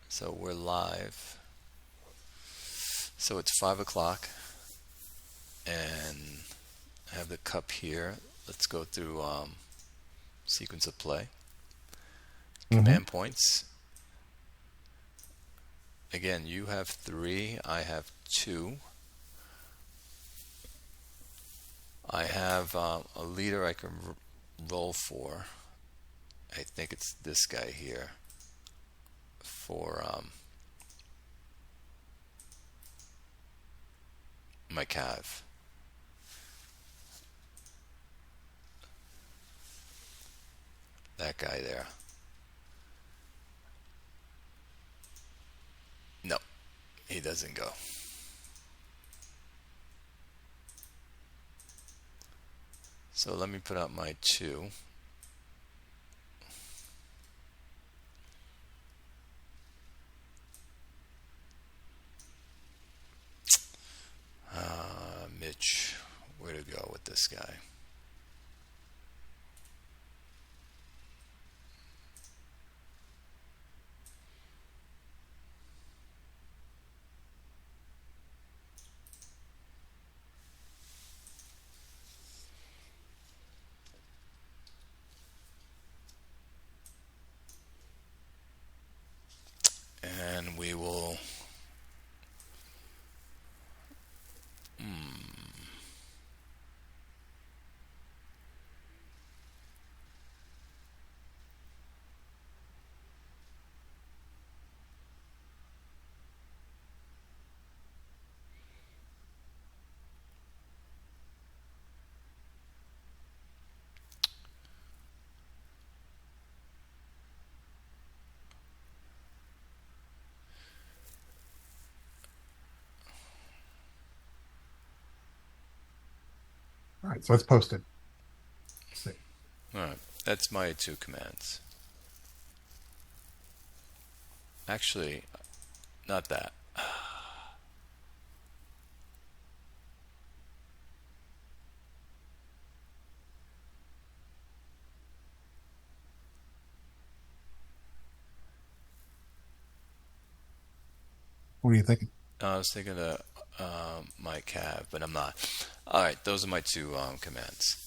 So we're live. So it's 5 o'clock, and I have the cup here. Let's go through sequence of play. Mm-hmm. Command points. Again, you have three. I have two. I have a leader I can roll for. I think it's this guy here for my cav. That guy there. No, he doesn't go. So let me put out my two. Mitch, where to go with this guy? And we will. All right, so it's posted. Let's see. All right, that's my two commands. Actually, not that. What are you thinking? I was thinking of my cav, but I'm not. All right, those are my two commands.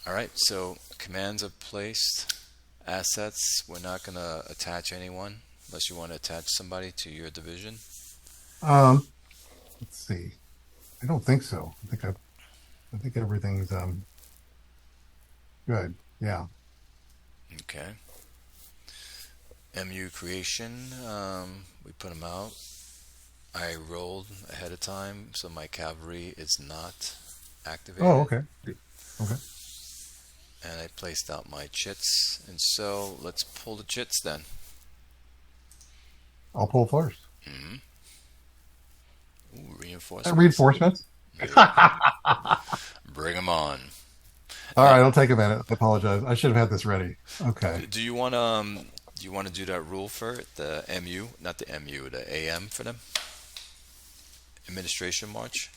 All right, so commands are placed. Assets, we're not going to attach anyone unless you want to attach somebody to your division. Um, let's see. I don't think so. I think everything's good. Yeah. Okay. MU creation, we put them out. I rolled ahead of time, so my cavalry is not Oh, activated. okay. Okay. And I placed out my chits. And so let's pull the chits then. I'll pull first. Mm-hmm. Ooh, Reinforcements. Yeah. Bring them on. All Now, right, I'll take a minute. I apologize. I should have had this ready. Okay. do you want to do that rule for it? The MU, not the MU, the AM for them? Administration march?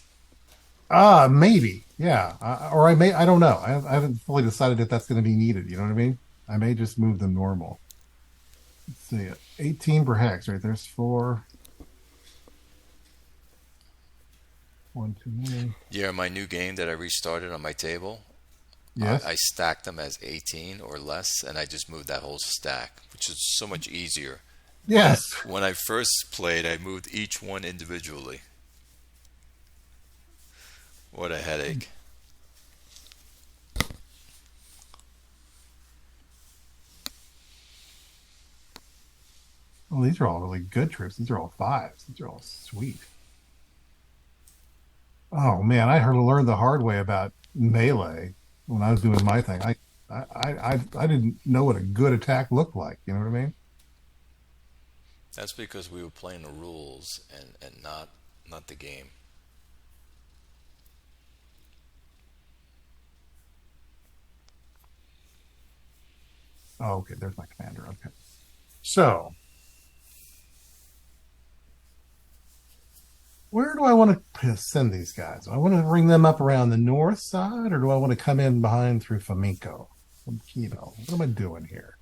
Maybe. Yeah. Or I may. I don't know. I haven't fully decided if that's going to be needed. You know what I mean? I may just move them normal. Let's see. 18 per hex. Right. There's four. One too many. Yeah, my new game that I restarted on my table, Yes. I stacked them as 18 or less, and I just moved that whole stack, which is so much easier. Yes. When I first played, I moved each one individually. What a headache. Well, these are all really good troops. These are all fives. These are all sweet. Oh man, I heard learned the hard way about melee when I was doing my thing. I didn't know what a good attack looked like. You know what I mean? That's because we were playing the rules and not the game. Oh, okay. There's my commander. Okay. So where do I want to send these guys? Do I want to bring them up around the north side, or do I want to come in behind through Flamenco? What am I doing here?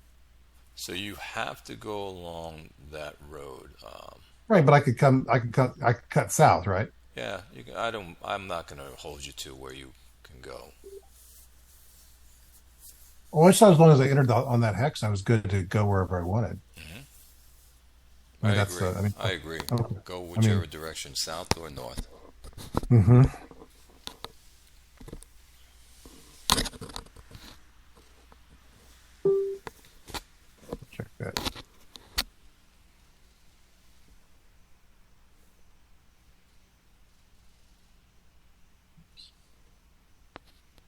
So you have to go along that road. Right, but I could cut south, right? Yeah, you can, I don't. I'm not going to hold you to where you can go. Well, I just thought as long as I entered on that hex, I was good to go wherever I wanted. I I mean, agree. I mean, I agree. okay. Go I mean, whichever direction, south or north. hmm check that.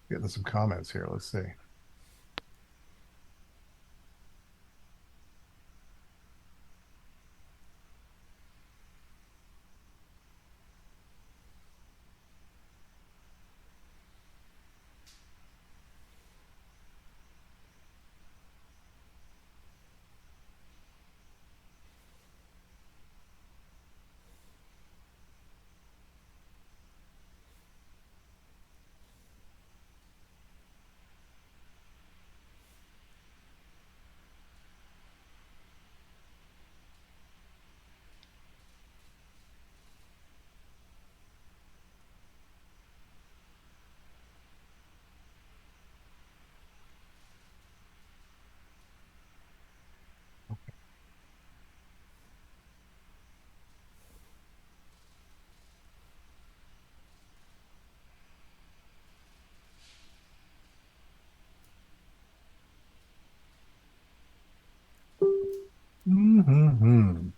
Getting some comments here. Let's see. Hmm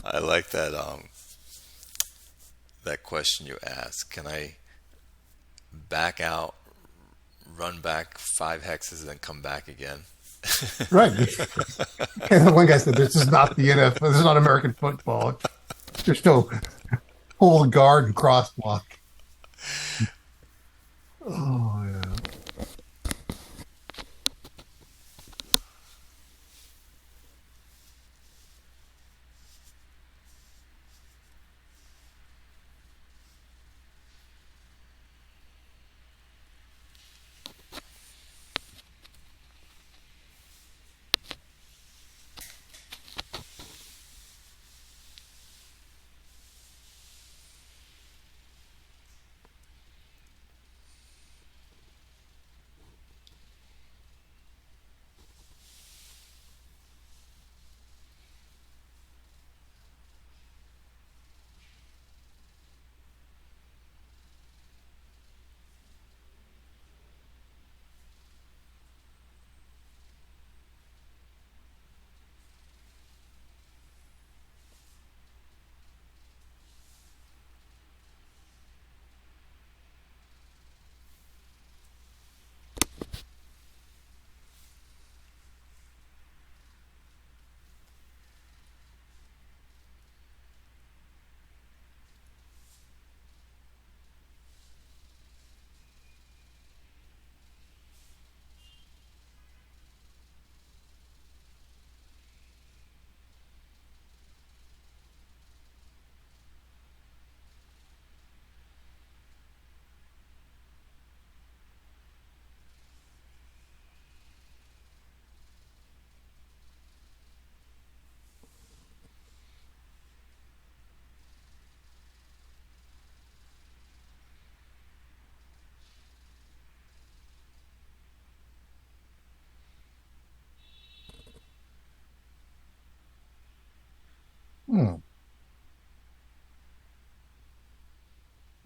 I like that question you asked. Can I back out, run back 5 hexes, and then come back again? Right. And one guy said, "This is not the NFL. This is not American football. There's no hold guard and cross block." Oh yeah.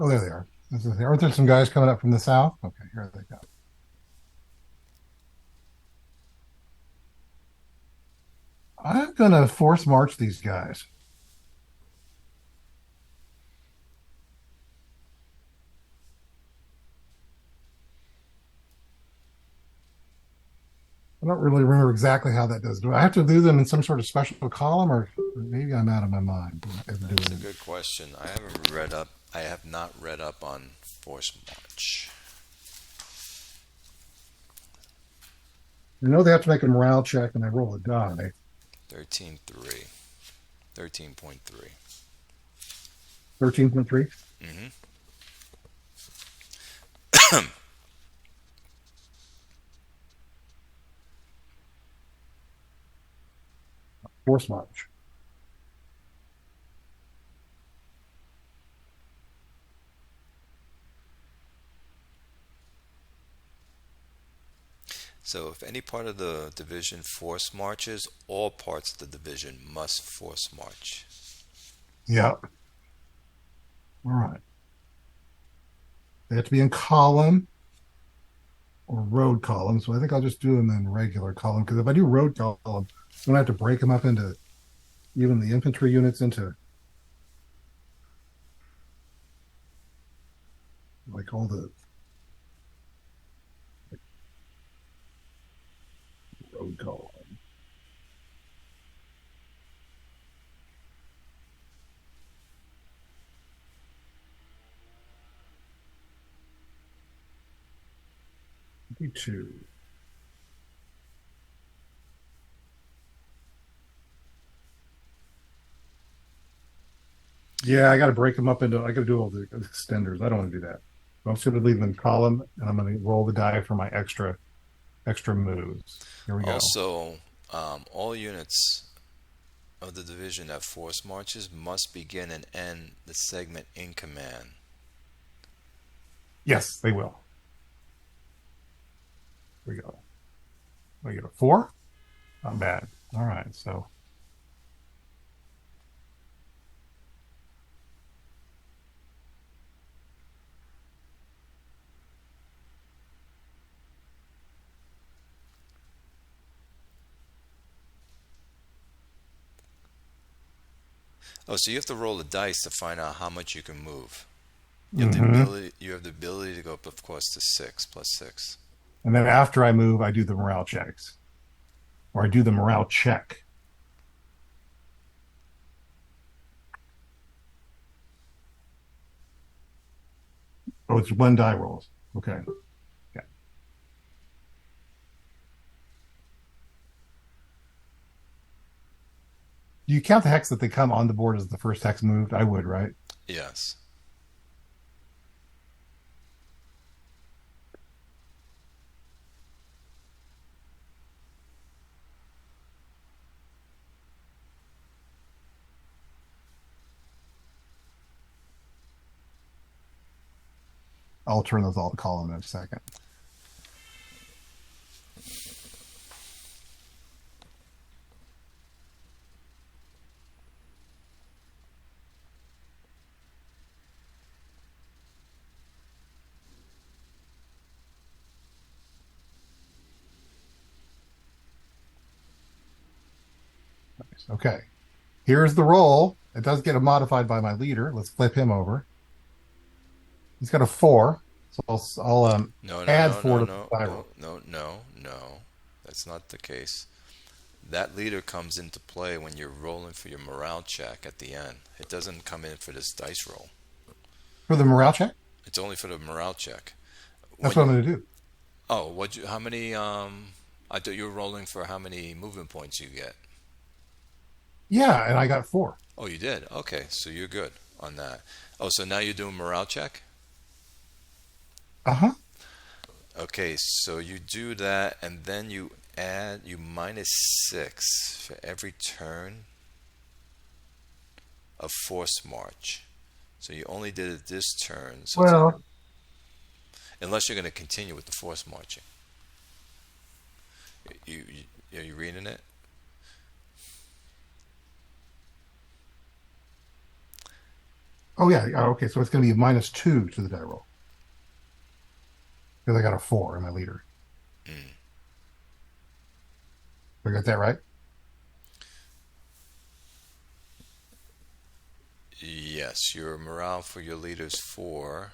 Oh, there they are. Aren't there some guys coming up from the south? Okay, here they go. I'm gonna force march these guys. I don't really remember exactly how that does. Do I have to do them in some sort of special column, or maybe I'm out of my mind ever That's doing a it? good question. I haven't read up. I have not read up on force march. I know they have to make a morale check, and I roll a die. 13.3. 13.3. 13.3. Mm-hmm. Force march. So if any part of the division force marches, all parts of the division must force march. Yep. All right. They have to be in column or road column. So I think I'll just do them in regular column because if I do road column, I'm gonna have to break them up into even the infantry units into like all the road column. Two. Yeah, I got to break them up into. I got to do all the extenders. I don't want to do that. I'm just going to leave them in column, and I'm going to roll the die for my extra moves. Here we go. Also, all units of the division that force marches must begin and end the segment in command. Yes, they will. Here we go. I get a 4. Not bad. All right. So Oh, so you have to roll the dice to find out how much you can move. You have the hmm ability. You have the ability to go up, of course, to 6 + 6. and then after I move, I do the morale checks, or I do the morale check. Oh, it's one die rolls. Okay. Yeah. Do you count the hex that they come on the board as the first hex moved? I would, right? Yes. I'll turn those all to column in a second. Nice. Okay. Here's the roll. It does get modified by my leader. Let's flip him over. He's got a 4, so I'll No, no, add no, 4 no, to the no, die no, roll. no, no, no. That's not the case. That leader comes into play when you're rolling for your morale check at the end. It doesn't come in for this dice roll. For the morale check, It's only for the morale check. that's When what I'm you going to do. Oh, what you how many I thought you were rolling for how many movement points you get. Yeah, and I got 4. Oh, you did. Okay, so you're good on that. Oh, so now you're doing morale check? Uh-huh. Okay, so you do that and then you -6 for every turn of force march. So you only did it this turn, so it's Well, unless you're going to continue with the force marching. Are you reading it? Oh yeah. Oh, okay. So it's going to be -2 to the die roll because I got a 4 in my leader. Mm. I got that right? Yes, your morale for your leader's 4,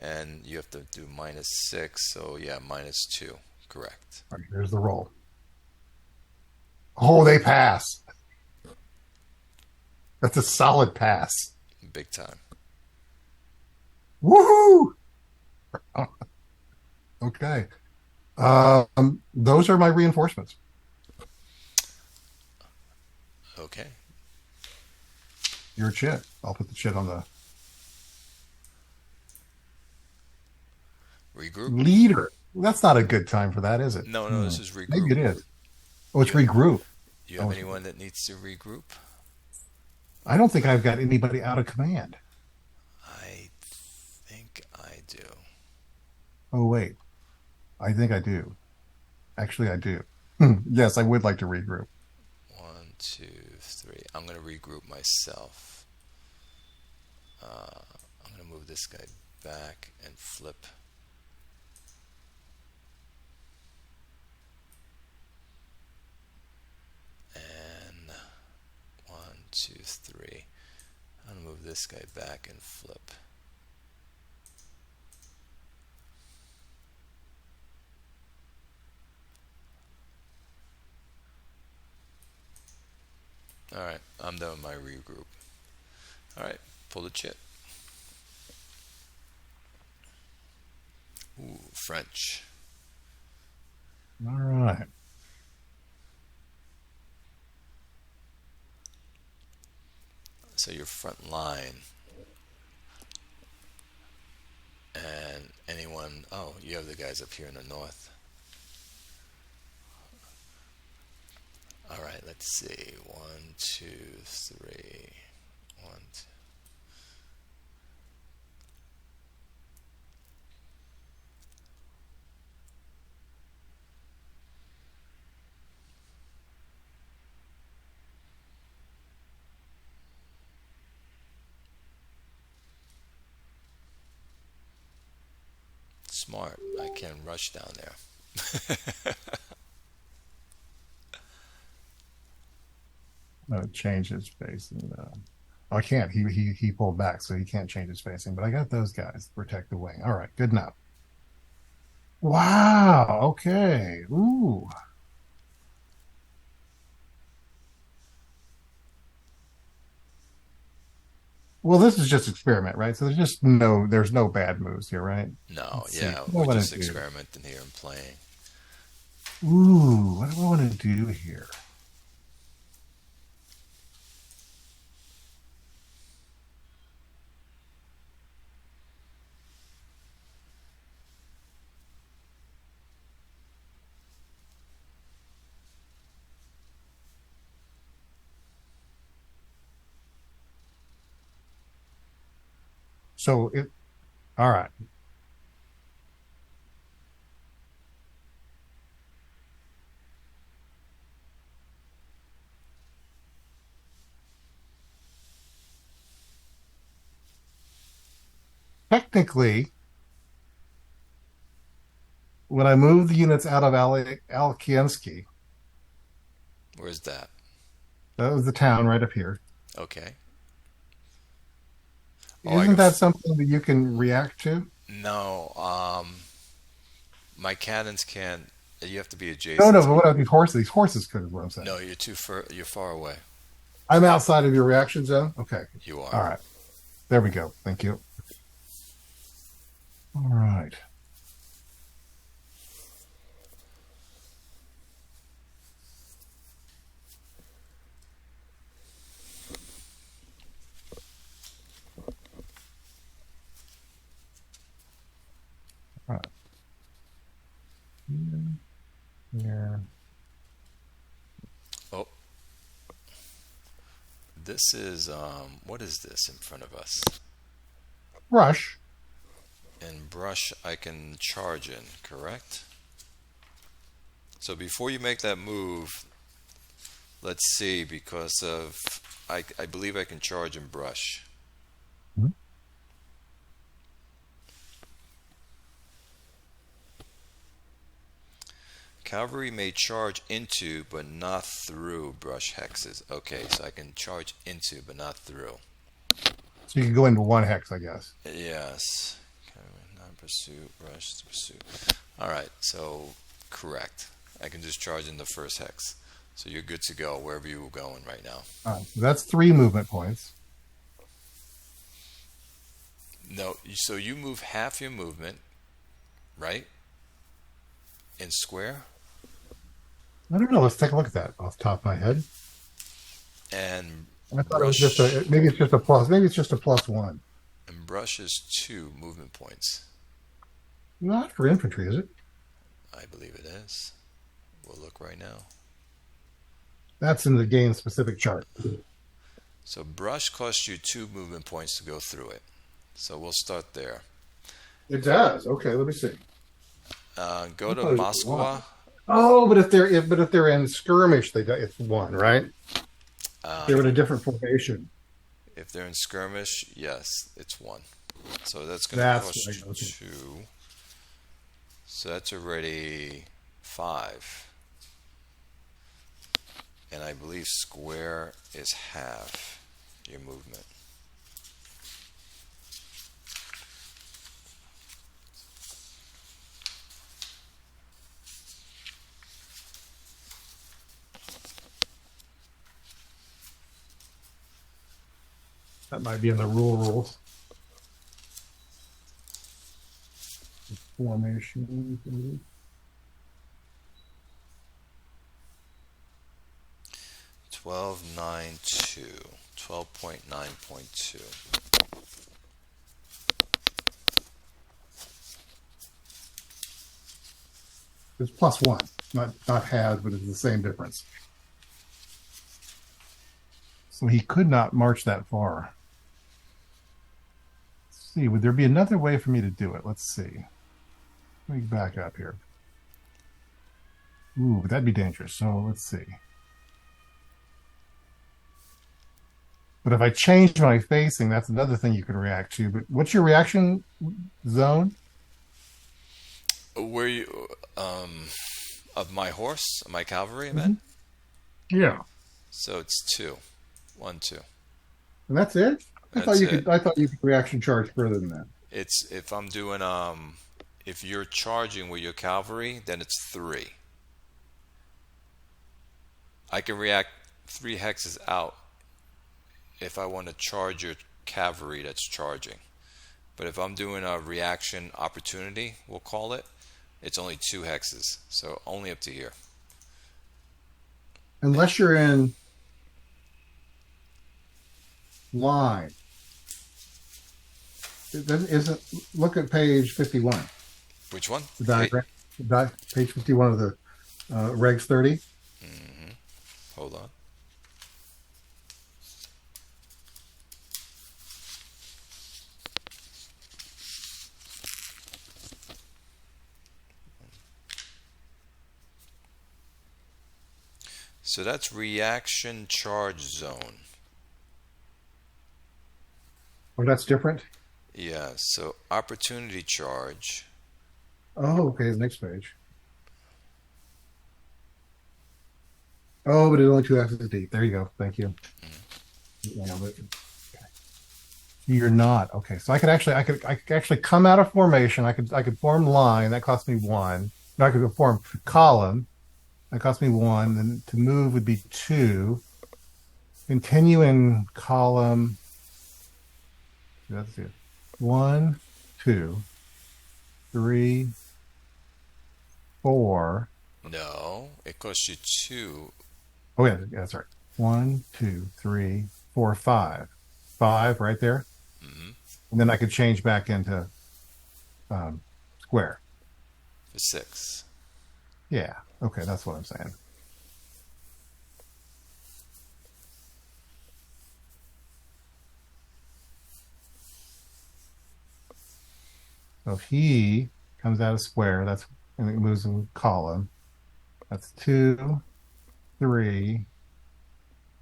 and you have to do -6, so yeah, -2. Correct. All right, here's the roll. Oh, they pass. That's a solid pass. Big time. Woohoo! Okay. Those are my reinforcements. Okay. Your chit. I'll put the chit on the Regroup? leader. That's not a good time for that, is it? No, no, Hmm. this is Maybe regroup. it is. Oh, it's You regroup. you have Oh, it's anyone regroup. that needs to regroup? I don't think I've got anybody out of command. I think I do. Oh, wait. I think I do. Actually, I do. Yes, I would like to regroup. One, two, three. I'm gonna regroup myself. I'm gonna move this guy back and flip. And one, two, three. I'm gonna move this guy back and flip. Alright, I'm done with my regroup. Alright, pull the chit. Ooh, French. All right. So your front line, and anyone, oh, you have the guys up here in the north. Alright, let's see. One, two, three. One, two. Smart. I can rush down there. Change his spacing. Oh, I can't. He pulled back, so he can't change his spacing. But I got those guys to protect the wing. All right, good enough. Wow. Okay. Ooh. Well, this is just experiment, right? So there's no bad moves here, right? No, Let's see. yeah, What do we're I want just to do? experimenting here and playing. Ooh, what do I want to do here? So it. All right. Technically, when I move the units out of Alkiensky, Where's that? that was the town right up here. Okay. Oh, I Isn't can. that something that you can react to? No, my cannons can't. You have to be No, adjacent no, to but me. what about these horses? These horses could, is what I'm saying. No, you're too far. You're far away. I'm outside of your reaction zone. Okay. You are. All right. There we go. Thank you. All right. All right. Here, here. Oh, this is what is this in front of us? Rush. In brush, I can charge in, correct? So before you make that move, let's see, because of I believe I can charge in brush. Cavalry may charge into but not through brush hexes. Okay, so I can charge into but not through. So you can go into one hex, I guess. Yes. Non-pursuit, brush to pursuit. All right, so correct. I can just charge in the first hex. So you're good to go wherever you were going right now. All right, so that's 3 movement points. No, so you move half your movement, right? In square. I don't know. Let's take a look at that off the top of my head. And I thought brush, it was just maybe it's just a plus. Maybe it's just a +1. and brush is 2 movement points. Not for infantry, is it? I believe it is. We'll look right now. That's in the game specific chart. So brush costs you 2 movement points to go through it. So we'll start there. It does. Okay, let me see. Go to Moscowa. Oh, but if they're in skirmish, it's 1, right? They're in a different formation. If they're in skirmish, yes, it's 1. So that's going to cost you 2. So that's already 5. And I believe square is half your movement. That might be in the rules. Formation. 12.9.2. 12.9.2. It's +1. Not has, but it's the same difference. So he could not march that far. Let's see, would there be another way for me to do it? Let's see. Let me back up here. Ooh, but that'd be dangerous. So let's see. But if I change my facing, that's another thing you could react to. But what's your reaction zone? Where you of my horse, my cavalry, man? Yeah. So it's 2. 1, 2. And that's it? I thought you could reaction charge further than that. It's if I'm doing if you're charging with your cavalry, then it's 3. I can react 3 hexes out if I want to charge your cavalry that's charging. But if I'm doing a reaction opportunity, we'll call it, it's only 2 hexes. So only up to here. Unless you're in line. Isn't look at page 51. Which one? The diagram. Page 51 of the Regs 30. Mm-hmm. Hold on. So that's reaction charge zone. Oh, that's different? Yeah, so opportunity charge. Oh, okay, the next page. Oh, but it's only 2 hexes deep. There you go. Thank you. Yeah, but, okay. You're not. Okay, so I could actually come out of formation. I could form line. That cost me 1. No, I could form column. That cost me 1. Then to move would be 2. Continue in column. That's it. 1, 2, 3, 4. No, it costs you 2. Oh yeah, that's right. 1, 2, 3, 4, 5. 5 right there. Mm-hmm. And then I could change back into square. For 6. Yeah. Okay, that's what I'm saying. So if he comes out of square, and it moves in column. That's 2, 3,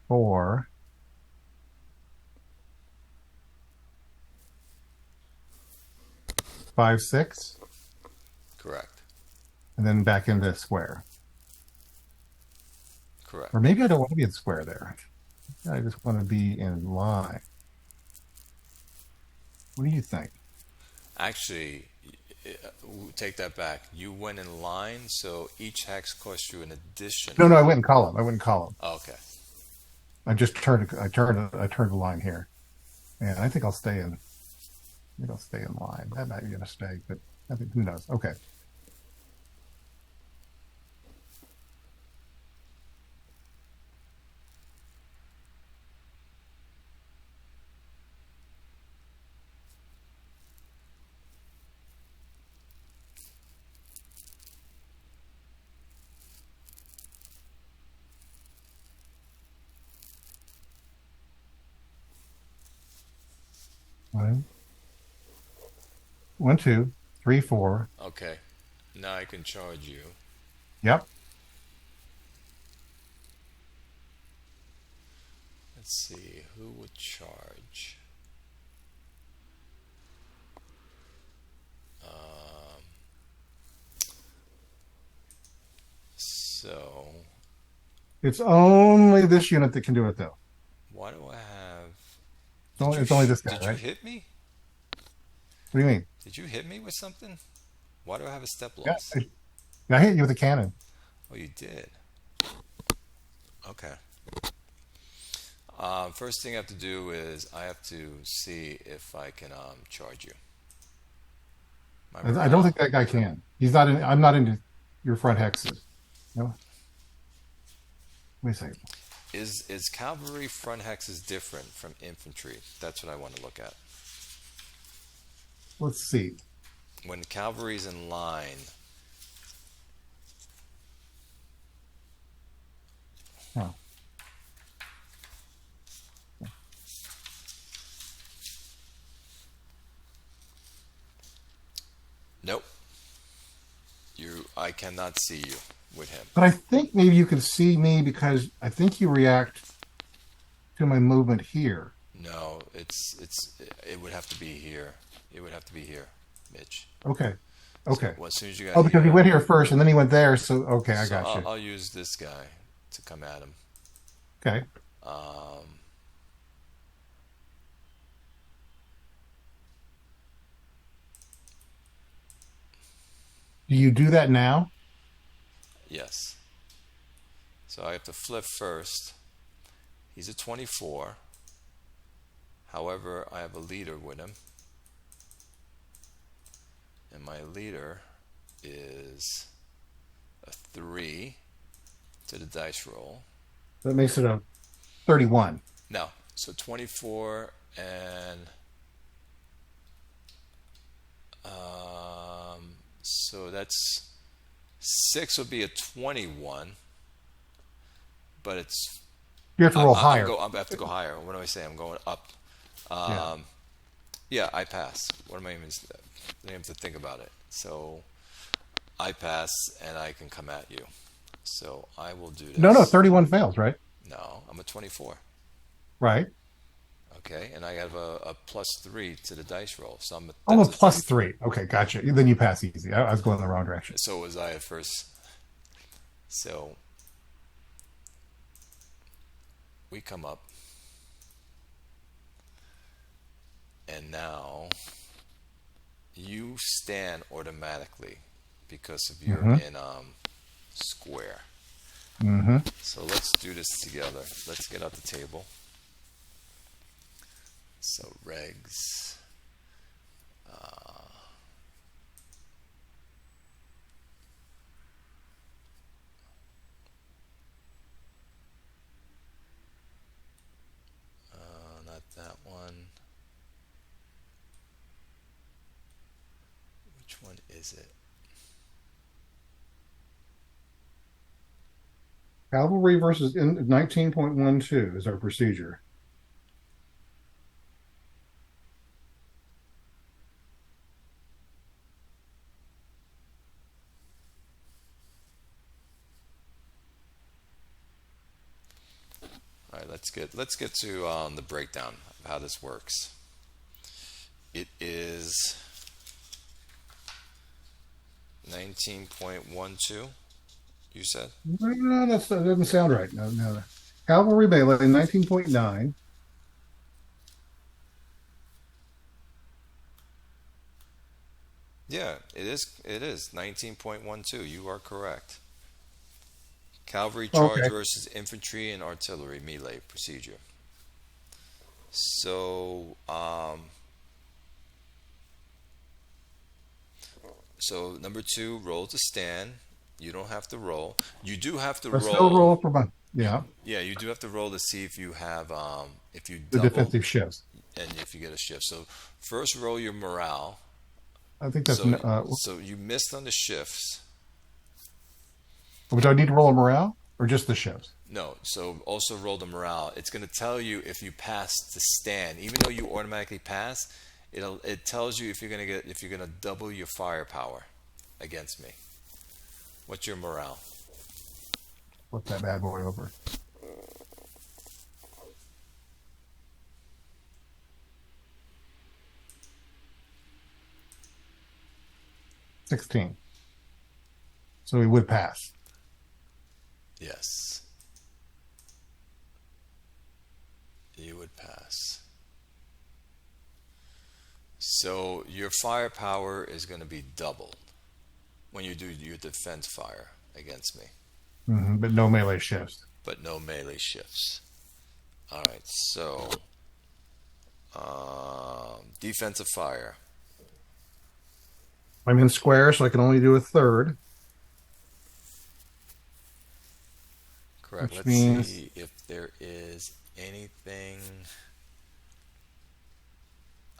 4. 5, 6. Correct. And then back into square. Correct. Or maybe I don't want to be in square there. I just want to be in line. What do you think? Actually, take that back. You went in line, so each hex cost you an No, additional. no, I went in column. I went in column. Okay. I just turned. I turned the line here, and I think I'll stay in. I think I'll stay in line. That might be a mistake, but I think who knows? Okay. One, one, two, three, four. Okay. Now I can charge you. Yep. Let's see. Who would charge? Um, so, It's only this unit that can do it, though. why do I have. It's only this guy, Did you right? hit me? What do you mean? Did you hit me with something? Why do I have a step Yeah, loss? I hit you with a cannon. Oh, you did. Okay. First thing I have to do is I have to see if I can charge you. My I don't morale think that guy can. He's not in. I'm not into your front hexes. No. Wait a second. is cavalry front hexes different from infantry? That's what I want to look at. Let's see. When cavalry's in line, Oh, nope. I cannot see you with him. but I think maybe you can see me because I think you react to my movement here. No, it would have to be here. It would have to be here, Mitch. Okay. So Okay. well, as soon as you got Oh, because he here, went here first and then he went there. So okay, I so got you. I'll use this guy to come at him. Okay. Um, Do you do that now? yes. So I have to flip first. He's a 24. However, I have a leader with him. And my leader is a 3 to the dice roll. That makes it a 31. No, so 24 and so that's 6 would be a 21, but it's You have to roll higher. I have to go higher. What do I say? I'm going up. Yeah. Yeah, I pass. What am I even? I have to think about it. So I pass, and I can come at you. So I will do No, no, this. 31 fails, right? No, I'm a 24. Right. Okay, and I have a +3 to the dice roll. So Oh, a that's a plus 30. three. Okay, gotcha. Then you pass easy. I was going the wrong direction. So was I at first. So we come up, and now you stand automatically because of you're Mm-hmm. in square. Mm-hmm. So let's do this together. Let's get out the table. So regs. Not that one. Which one is it? Cavalry versus in 19.12 is our procedure. All right, let's get to the breakdown of how this works. It is 19.12. You said? No, no, that doesn't sound right. No, no. Cavalry melee 19.9. Yeah, it is. It is 19.12. You are correct. Cavalry charge Okay. versus infantry and artillery melee procedure. So, so number two, roll to stand. You don't have to roll. You do have to I still roll. roll for my, yeah, Yeah, you do have to roll to see if you have, if you the double defensive shifts. and if you get a shift. So first roll your morale. I think that's, So, so you missed on the shifts. do I need to roll a morale or just the shifts? No, so also roll the morale. It's going to tell you if you pass the stand, even though you automatically pass. It tells you if you're gonna double your firepower against me. What's your morale? Flip that bad boy over. 16. So he would pass. Yes, you would pass. So your firepower is going to be doubled when you do your defense fire against me, But no melee shifts. but no melee shifts. All right, so defensive fire. I'm in square, so I can only do a third, Correct. which Let's means see if there is anything.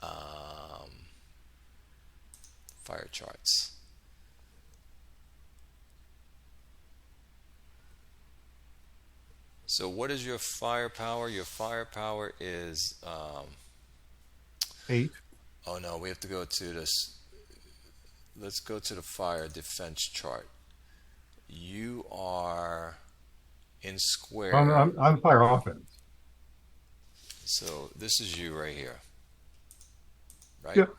Um, Fire charts. So, what is your firepower? Your firepower is. 8. Oh no, we have to go to this. Let's go to the fire defense chart. You are in square. I'm fire offense. So, this is you right here, right? Yep.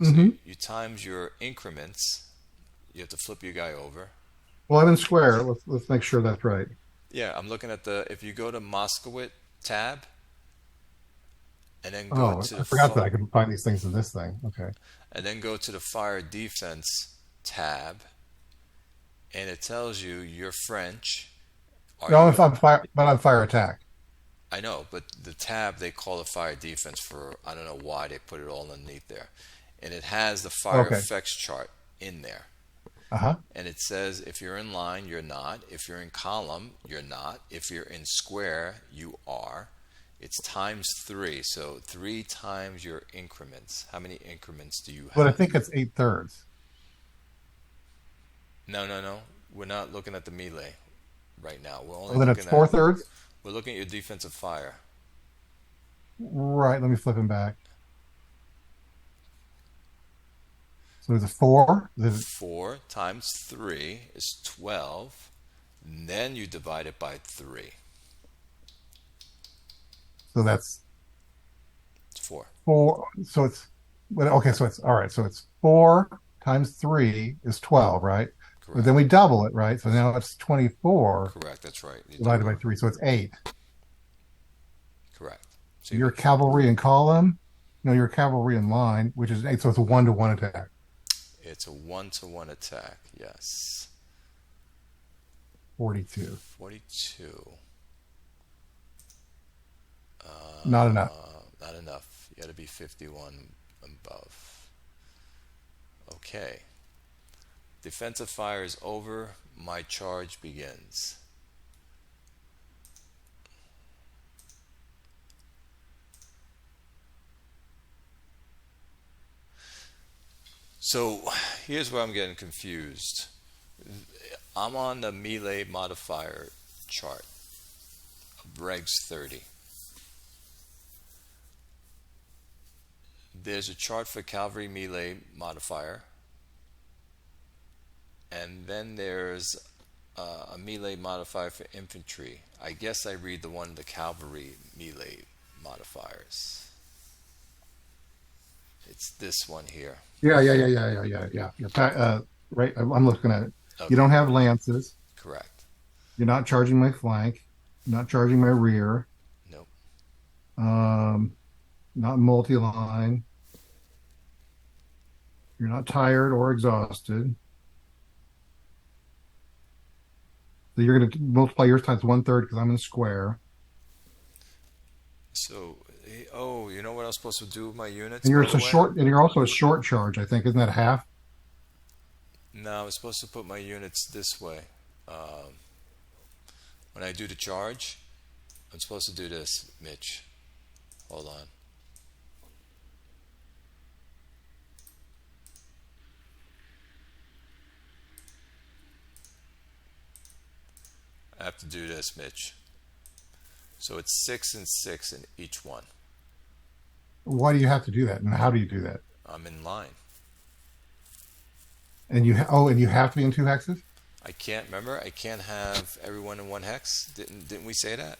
So, hmm you times your increments. You have to flip your guy over. Well, I'm in square. Let's make sure that's right. Yeah, I'm looking at the. If you go to Moscowa tab and then go Oh, to I the forgot that I could find these things in this thing. Okay. and then go to the fire defense tab, and it tells you you're French. Are No, you? if I'm fire, but I'm fire attack. I know, but the tab they call it fire defense for I don't know why they put it all underneath there, and it has the fire Okay. effects chart in there. Uh-huh. And it says if you're in line, you're not. If you're in column, you're not. If you're in square, you are. It's times three, so three times your increments. How many increments do you But I have? think it's 8 thirds. No, no, no. We're not looking at the melee right now. We're only Oh, then it's looking four at thirds. we're looking at your defensive fire. Right. Let me flip him back. So there's a 4. Four times three is 12. And then you divide it by three. So that's It's four. 4. So it's, well, okay. So it's all right. So it's 4 times 3 is 12, right? But then Correct. we double it, right? So now it's 24 Correct. That's right. You divided by double. 3. So it's 8. Correct. So Your cavalry in column. No, your cavalry in line, which is 8. So it's a 1-to-1 attack. it's a one-to-one attack. Yes. 42. 42. Not enough. Not enough. You got to be 51 above. Okay. Defensive fire is over. My charge begins. So here's where I'm getting confused. I'm on the melee modifier chart of Regs 30. There's a chart for cavalry melee modifier, and then there's a melee modifier for infantry. I guess I read the one the cavalry melee modifiers. It's this one here. Yeah. Right. I'm looking at it. You Okay, don't have lances. correct. You're not charging my flank. You're not charging my rear. Nope. Um, not multi-line. You're not tired or exhausted. So you're going to multiply yours times 1/3 because I'm in square. So, oh, you know what I was supposed to do with my units, And by the way? you're also a short charge, I think. Isn't that half? No, I was supposed to put my units this way. Um, when I do the charge, I'm supposed to do this, Mitch. Hold on. I have to do this, Mitch. So it's 6 and 6 in each one. Why do you have to do that? And how do you do that? I'm in line. And and you have to be in 2 hexes? I can't remember. I can't have everyone in one hex. Didn't we say that?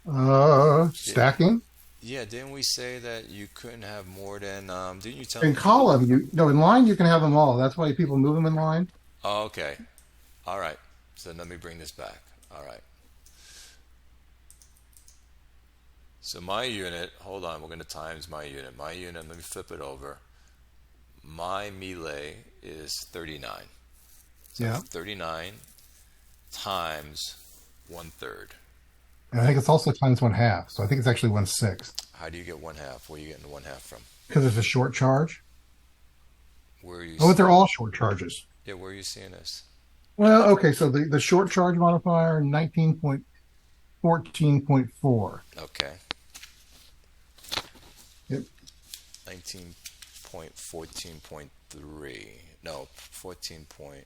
Did, Stacking. yeah, didn't we say that you couldn't have more than? Didn't you tell In me you could? column, you no, in line you can have them all. That's why people move them in line. Oh, okay. All right. So let me bring this back. All right. So my unit. Hold on. We're going to times my unit. My unit. Let me flip it over. My melee is 39. So Yeah. 39 times 1/3. And I think it's also times 1/2. So I think it's actually 1/6 How do you get 1/2? Where are you getting the 1/2 from? because it's a short charge. Where are you? Oh, but they're all short charges. Yeah, where are you seeing this? Well, okay. So the short charge modifier 19.14.4. Okay, Yep. 19.14.3. No, 14.4.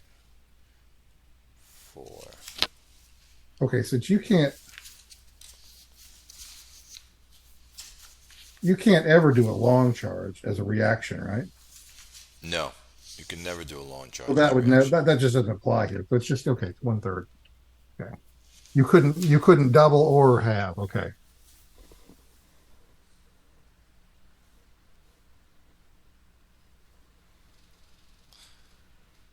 Okay, since you can't ever do a long charge as a reaction, right? No, you can never do a long Well, charge as that a would never reaction. that just doesn't apply here. So it's just okay. It's 1/3. Okay. You couldn't double or halve. Okay.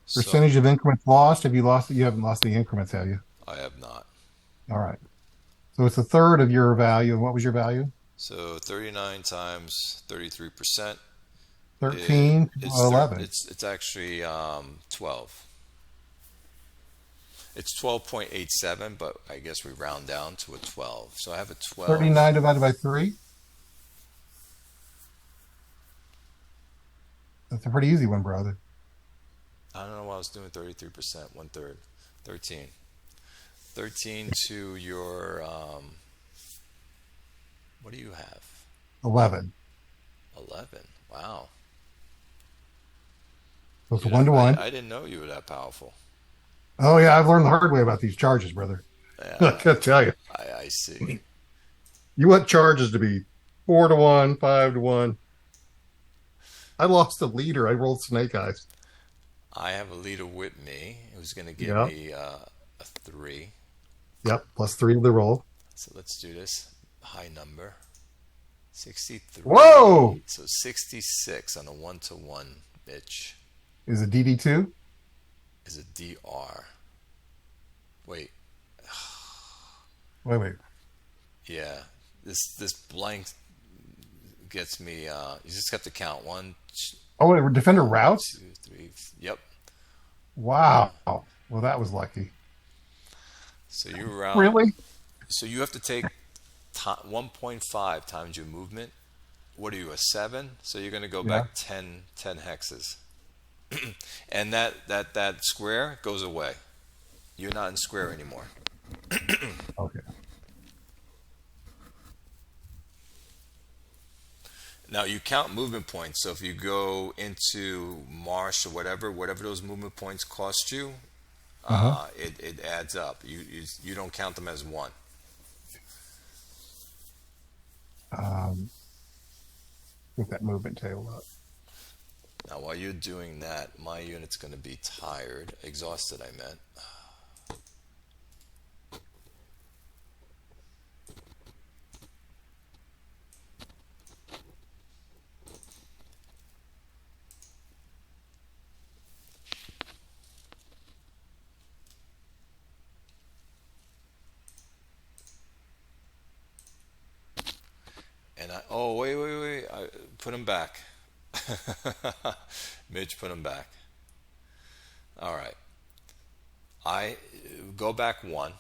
So Percentage of increments lost. Have you lost it? You haven't lost any increments, have you? I have not. All right. So it's a third of your value. And what was your value? So 39 times 33%. 13 to 11. It's actually 12. It's 12.87, but I guess we round down to a 12. So I have a 12. 39 divided by 3. That's a pretty easy one, brother. I don't know why I was doing 33%, 1/3. 13. 13 to your, what do you have? 11. 11. Wow. So it's 1-to-1. I didn't know you were that powerful. Oh, yeah. I've learned the hard way about these charges, brother. I Yeah, gotta tell you. I see. You want charges to be 4-to-1, 5-to-1. I lost a leader. I rolled snake eyes. I have a leader with me who's going to give Yep. me a 3. Yep. Plus 3 of the roll. So let's do this. High number. Whoa! 63. So 66 on a 1-to-1, Mitch, Is it DD2? is a DR. Wait. Wait. Yeah. This blank gets me, you just have to count. One, Oh, wait. Defender routes? 2, 3. Yep. Wow. Well, that was lucky. So you round. Really? So you have to take 1.5 times your movement. What are you, a 7? So you're going to go Yeah. back 10 hexes. And that square goes away. You're not in square anymore. Okay. Now you count movement points. So if you go into marsh or whatever those movement points cost you, Uh-huh. it adds up. You don't count them as one. Um, Get that movement table up. Now while you're doing that, my unit's going to be tired, exhausted. I meant. And oh, wait. I put them back. Mitch, put them back. All right. I go back one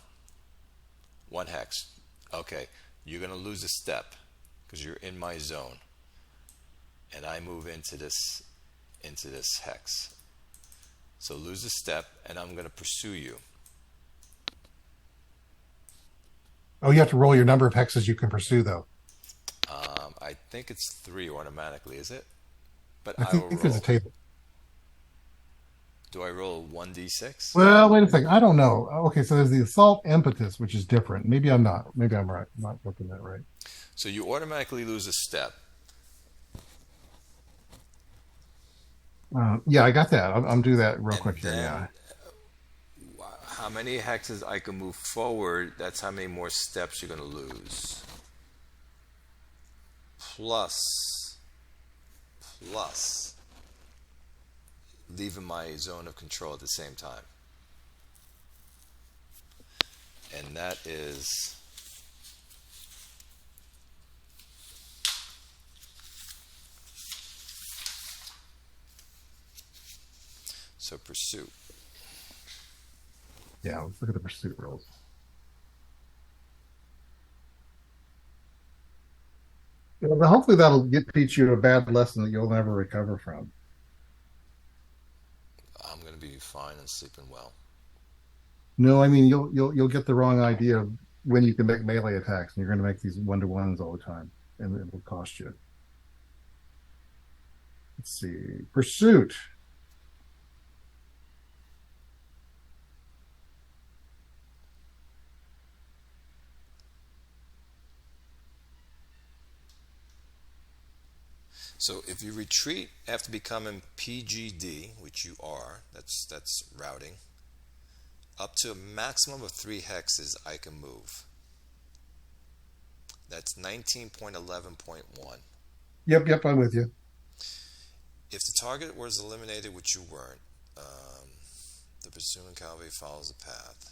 hex. Okay. You're going to lose a step because you're in my zone. And I move into this hex. So lose a step, and I'm going to pursue you. Oh, you have to roll your number of hexes you can pursue, though. I think it's 3 automatically, is it? But I I will think there's a roll. table. Do I roll 1d6? Well, wait a second. I don't know. Okay, so there's the assault impetus, which is different. Maybe I'm not. Maybe I'm right. I'm not looking at it right. So you automatically lose a step. Yeah, I got that. I'm do that real And quick here. then Yeah. how many hexes I can move forward, that's how many more steps you're going to lose. Plus, leaving my zone of control at the same time. And that is so pursuit. Yeah, let's look at the pursuit rolls. Yeah, but hopefully that'll teach you a bad lesson that you'll never recover from. I'm going to be fine and sleeping well. No, I mean you'll get the wrong idea of when you can make melee attacks, and you're going to make these 1-to-1s all the time, and it will cost you. Let's see, pursuit. So if you retreat after becoming PGD, which you are, that's routing, up to a maximum of 3 hexes I can move. That's 19.11.1. Yep, I'm with you. If the target was eliminated, which you weren't, the pursuing cavalry follows the path.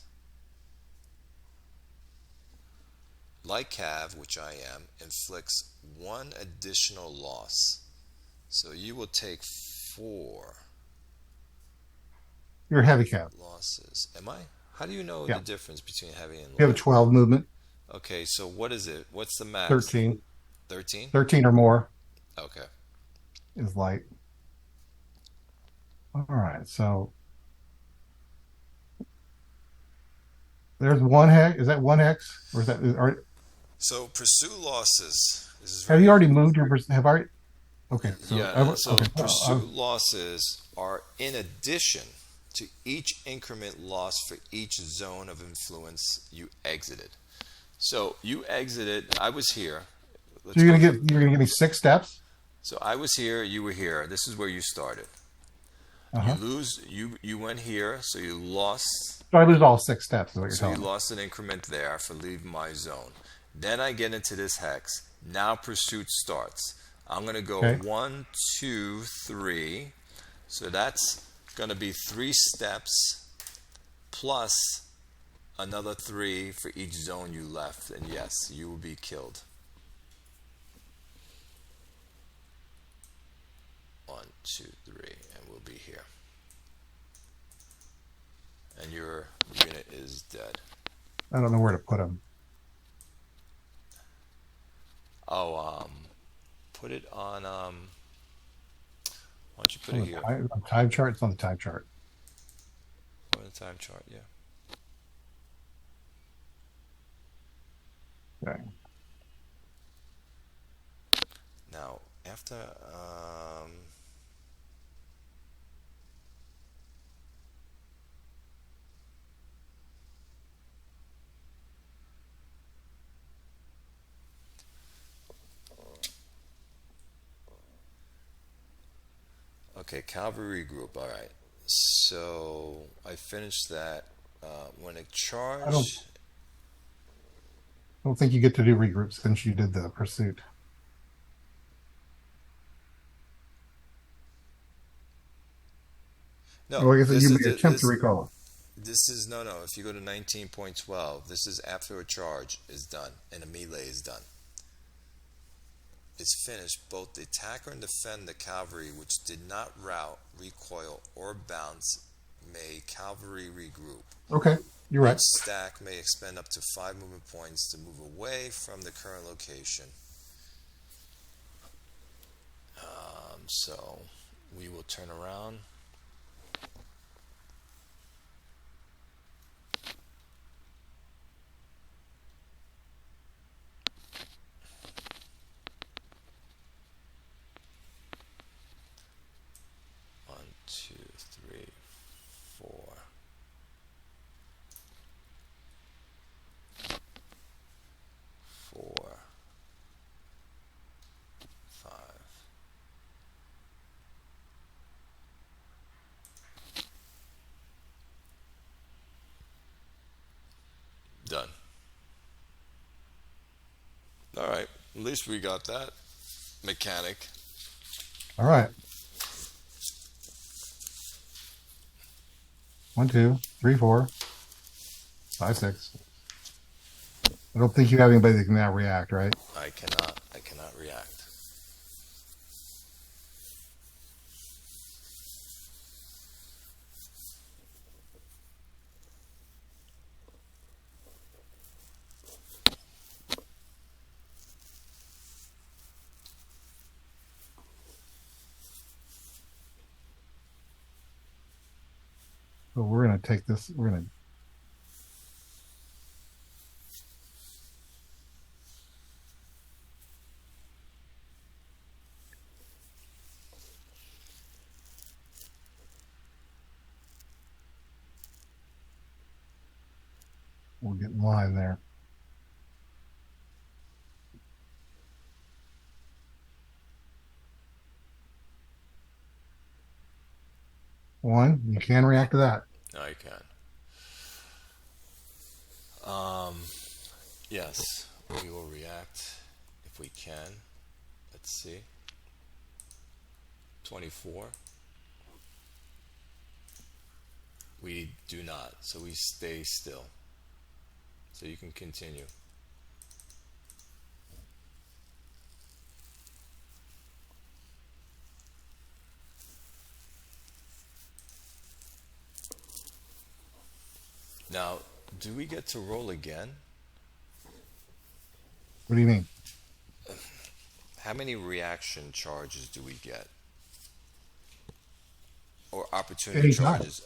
Like Cav, which I am, inflicts 1 additional loss. So you will take 4 You're a heavy cap. losses. Am I? How do you know Yeah, the difference between heavy and you have a light? 12 movement, Okay, so what is it? What's the max? 13, 13? 13 or more Okay. is light. All right, so there's one hex. Is that one hex, or is that? So pursue losses. This is Have you very already moved your? Have I? Okay, so yeah. So okay. pursue losses are in addition to each increment loss for each zone of influence you exited. So you exited. I was here. So Let's go. you're gonna give me 6 steps. So I was here. You were here. This is where you started. Uh You huh. lose. You went here. So you lost. So I lose all 6 steps. Is what you're So you telling me. lost an increment there for leaving my zone. Then I get into this hex. Now pursuit starts. I'm going to go Okay. 1, 2, 3. So that's going to be 3 steps plus another 3 for each zone you left. And yes, you will be killed. 1, 2, 3, and we'll be here. And your unit is dead. I don't know where to put them. Oh, put it on. Why don't you put On it the here? time chart. It's on the time chart. On the time chart, yeah. Okay. Now, after okay, cavalry group. All right. So I finished that. When it I don't. charged, I don't think you get to do regroups since you did the pursuit. no, Oh, I guess this you is may attempt to recall. this is no. If you go to 19.12, this is after a charge is done and a melee is done. is finished, both the attacker and defender cavalry which did not rout, recoil, or bounce may cavalry regroup. Okay, you're Each right. stack may expend up to 5 movement points to move away from the current location. So we will turn around. One, two, three, four. Four, five. Done. All right. At least we got that mechanic. All right. 1, 2, 3, 4, 5, 6. I don't think you have anybody that can now react, right? I cannot react. So we're going to take this. We're going to. We'll get in line there. One, you can react to that. I can. Yes, we will react if we can. Let's see. 24. We do not, so we stay still. So you can continue. Now, do we get to roll again? What do you mean? How many reaction charges do we get? Or opportunity Anytime. charges?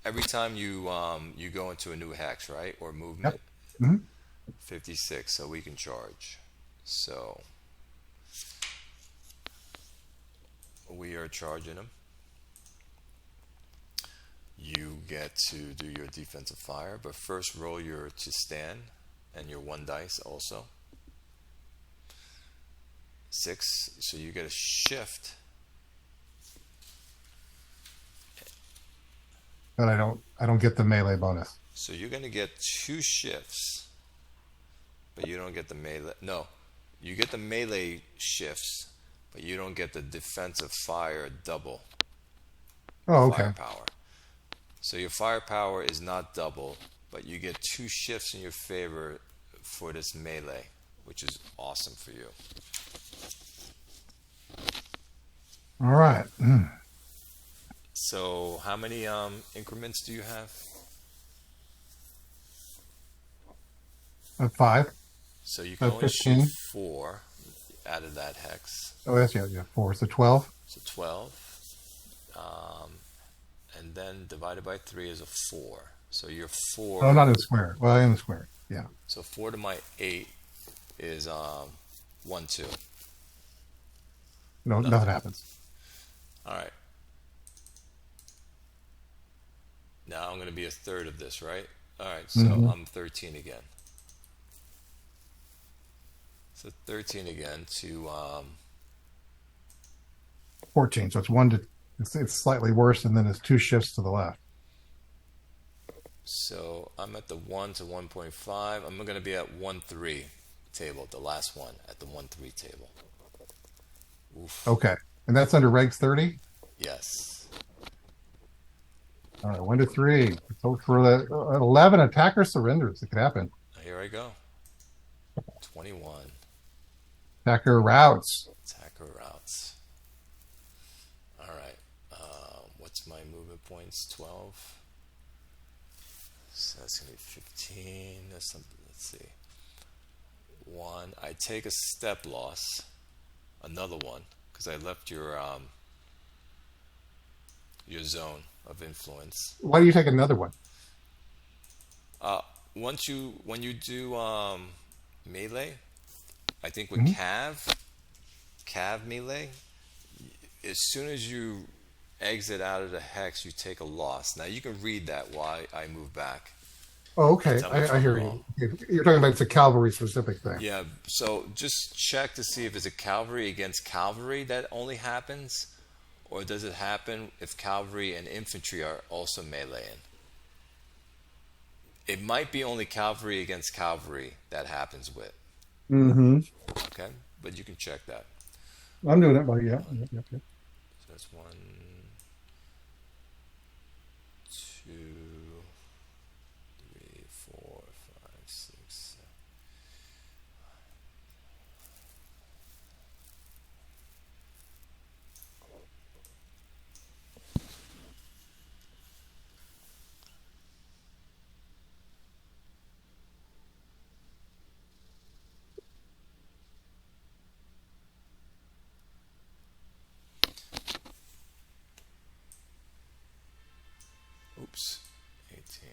Every time you you go into a new hex, right? Or movement? Yep. Hmm. 56, so we can charge. So we are charging them. You get to do your defensive fire, but first roll your to stand and your 1 dice also. 6, so you get a shift. But I don't get the melee bonus. So you're going to get 2 shifts, but you don't get the melee. No, you get the melee shifts, but you don't get the defensive fire double Oh, okay. firepower. So your firepower is not double, but you get 2 shifts in your favor for this melee, which is awesome for you. All right. So how many increments do you have? 5. So you can only 15. shoot 4 out of that hex. Oh, that's yeah, 4. So 12. So 12. And then divided by 3 is a 4. So you're 4. Oh, not in the square. Well, in the square. Yeah. So 4 to my 8 is 1, 2. No, nothing happens. All right. Now I'm going to be a third of this, right? All right. So I'm 13 again. So 13 again to 14. So it's 1 to. It's slightly worse, and then it's 2 shifts to the left. so I'm at the 1 to 1.5. I'm going to be at 1-3 table, the last one at the 1-3 table. Oof. Okay, and that's under Regs 30. Yes. All right, 1 to 3. So for the 11, attacker surrenders. It could happen. Here I go. 21. Attacker routes. Attacker routes. All right. What's my movement points? 12. So that's gonna be 15. That's something. Let's see. One. I take a step loss. Another one because I left your zone of influence. Why do you take another one? Uh, when you do melee, I think with Mhm. cav melee, as soon as you exit out of the hex, you take a loss. Now you can read that while I move back Oh, and okay. tell me if I I'm hear wrong. you. You're talking about it's a cavalry specific thing. Yeah, so just check to see if it's a cavalry against cavalry that only happens, or does it happen if cavalry and infantry are also meleeing? It might be only cavalry against cavalry that happens with. Mm-hmm. Okay, but you can check that. I'm doing it, but yeah. One, Yep, yep, yep. so that's one, two, three, four, five, six, seven. Oops, 18.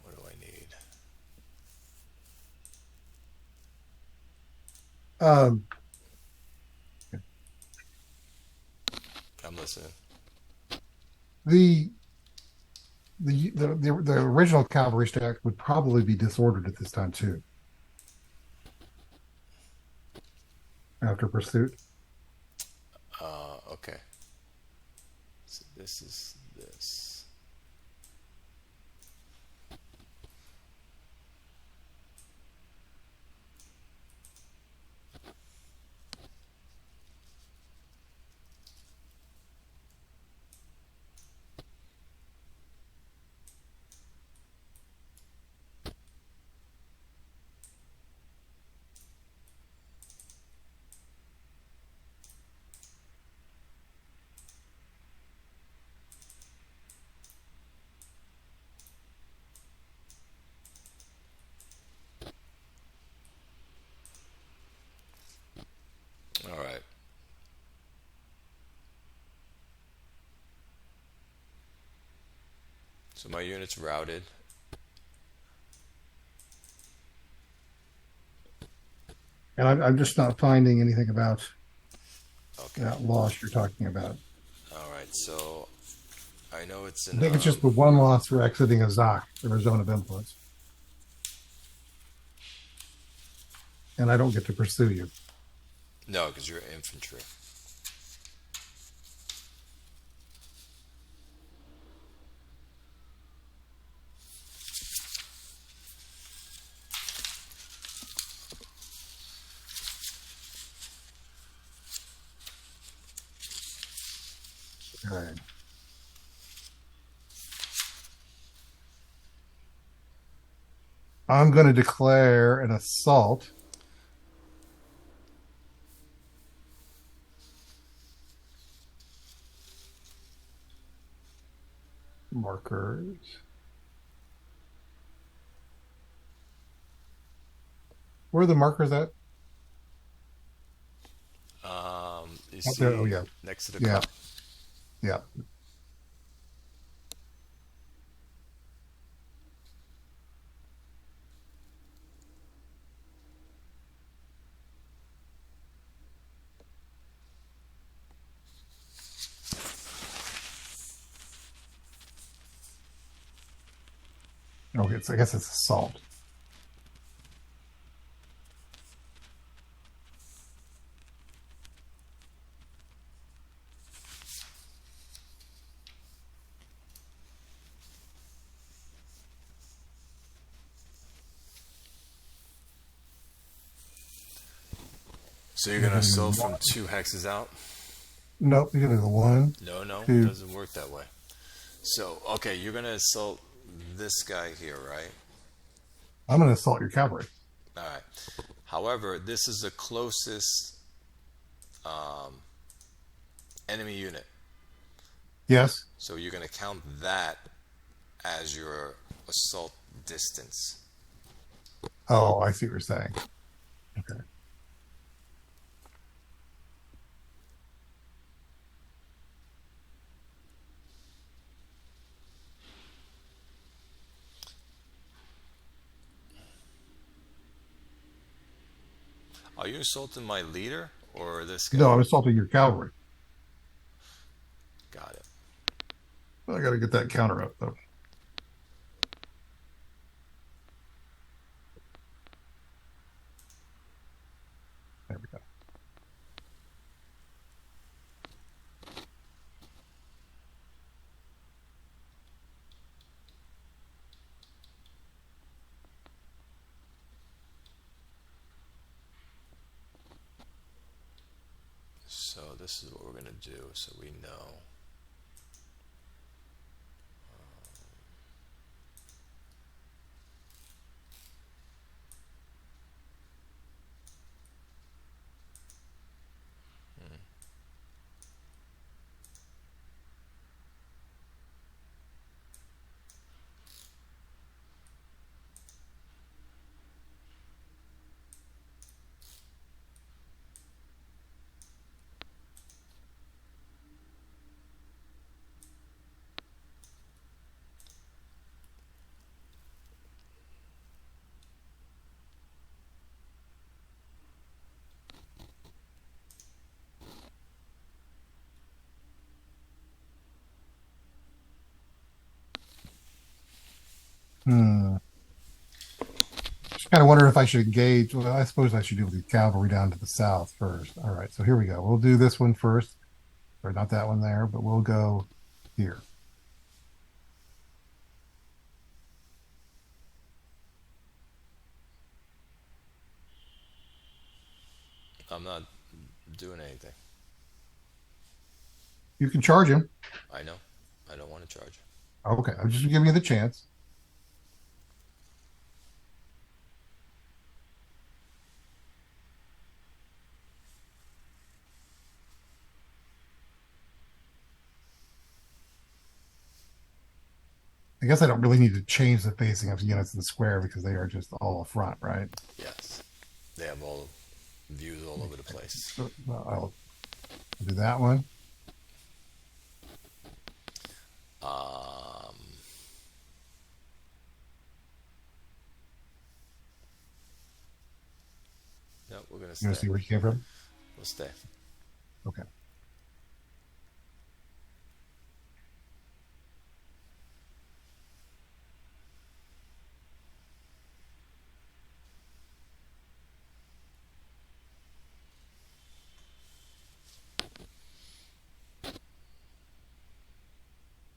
What do I need? Um, I'm listening. the, the original cavalry stack would probably be disordered at this time too, after pursuit. Okay. So this is this. All right. So my unit's routed. And I'm just not finding anything about Okay. that loss you're talking about. All right. So I know it's I in. think it's just the one loss for exiting a Zoc or a zone of influence. And I don't get to pursue you. No, because you're infantry. All right. I'm going to declare an assault. Markers. Where are the markers at? You Up there. Oh, see yeah. next to the Yeah. cup. Yeah. Okay. So I guess it's assault. So you're You're gonna going to do assault from one. 2 hexes out? Nope. You're going to do one, No, no, it two. doesn't work that way. So okay, you're gonna assault this guy here, right? I'm going to assault your cavalry. All right. However, this is the closest enemy unit. Yes. So you're going to count that as your assault distance. Oh, I see what you're saying. Okay. Are you insulting my leader or this No, guy? I'm assaulting your cavalry. Got it. I got to get that counter up though. There we go. So this is what we're going to do so we know. Hmm. Just kind of wonder if I should engage. Well, I suppose I should do the cavalry down to the south first. All right, so here we go. We'll do this one first, or not that one there, but we'll go here. I'm not doing anything. You can charge him. I know. I don't want to charge. Okay, I'm just giving you the chance. I guess I don't really need to change the facing of units in the square because they are just all front, right? Yes. They have all views all over the place. So, I'll do that one. Um, no, we're going to You want stay. to see where he came from? We'll stay. Okay.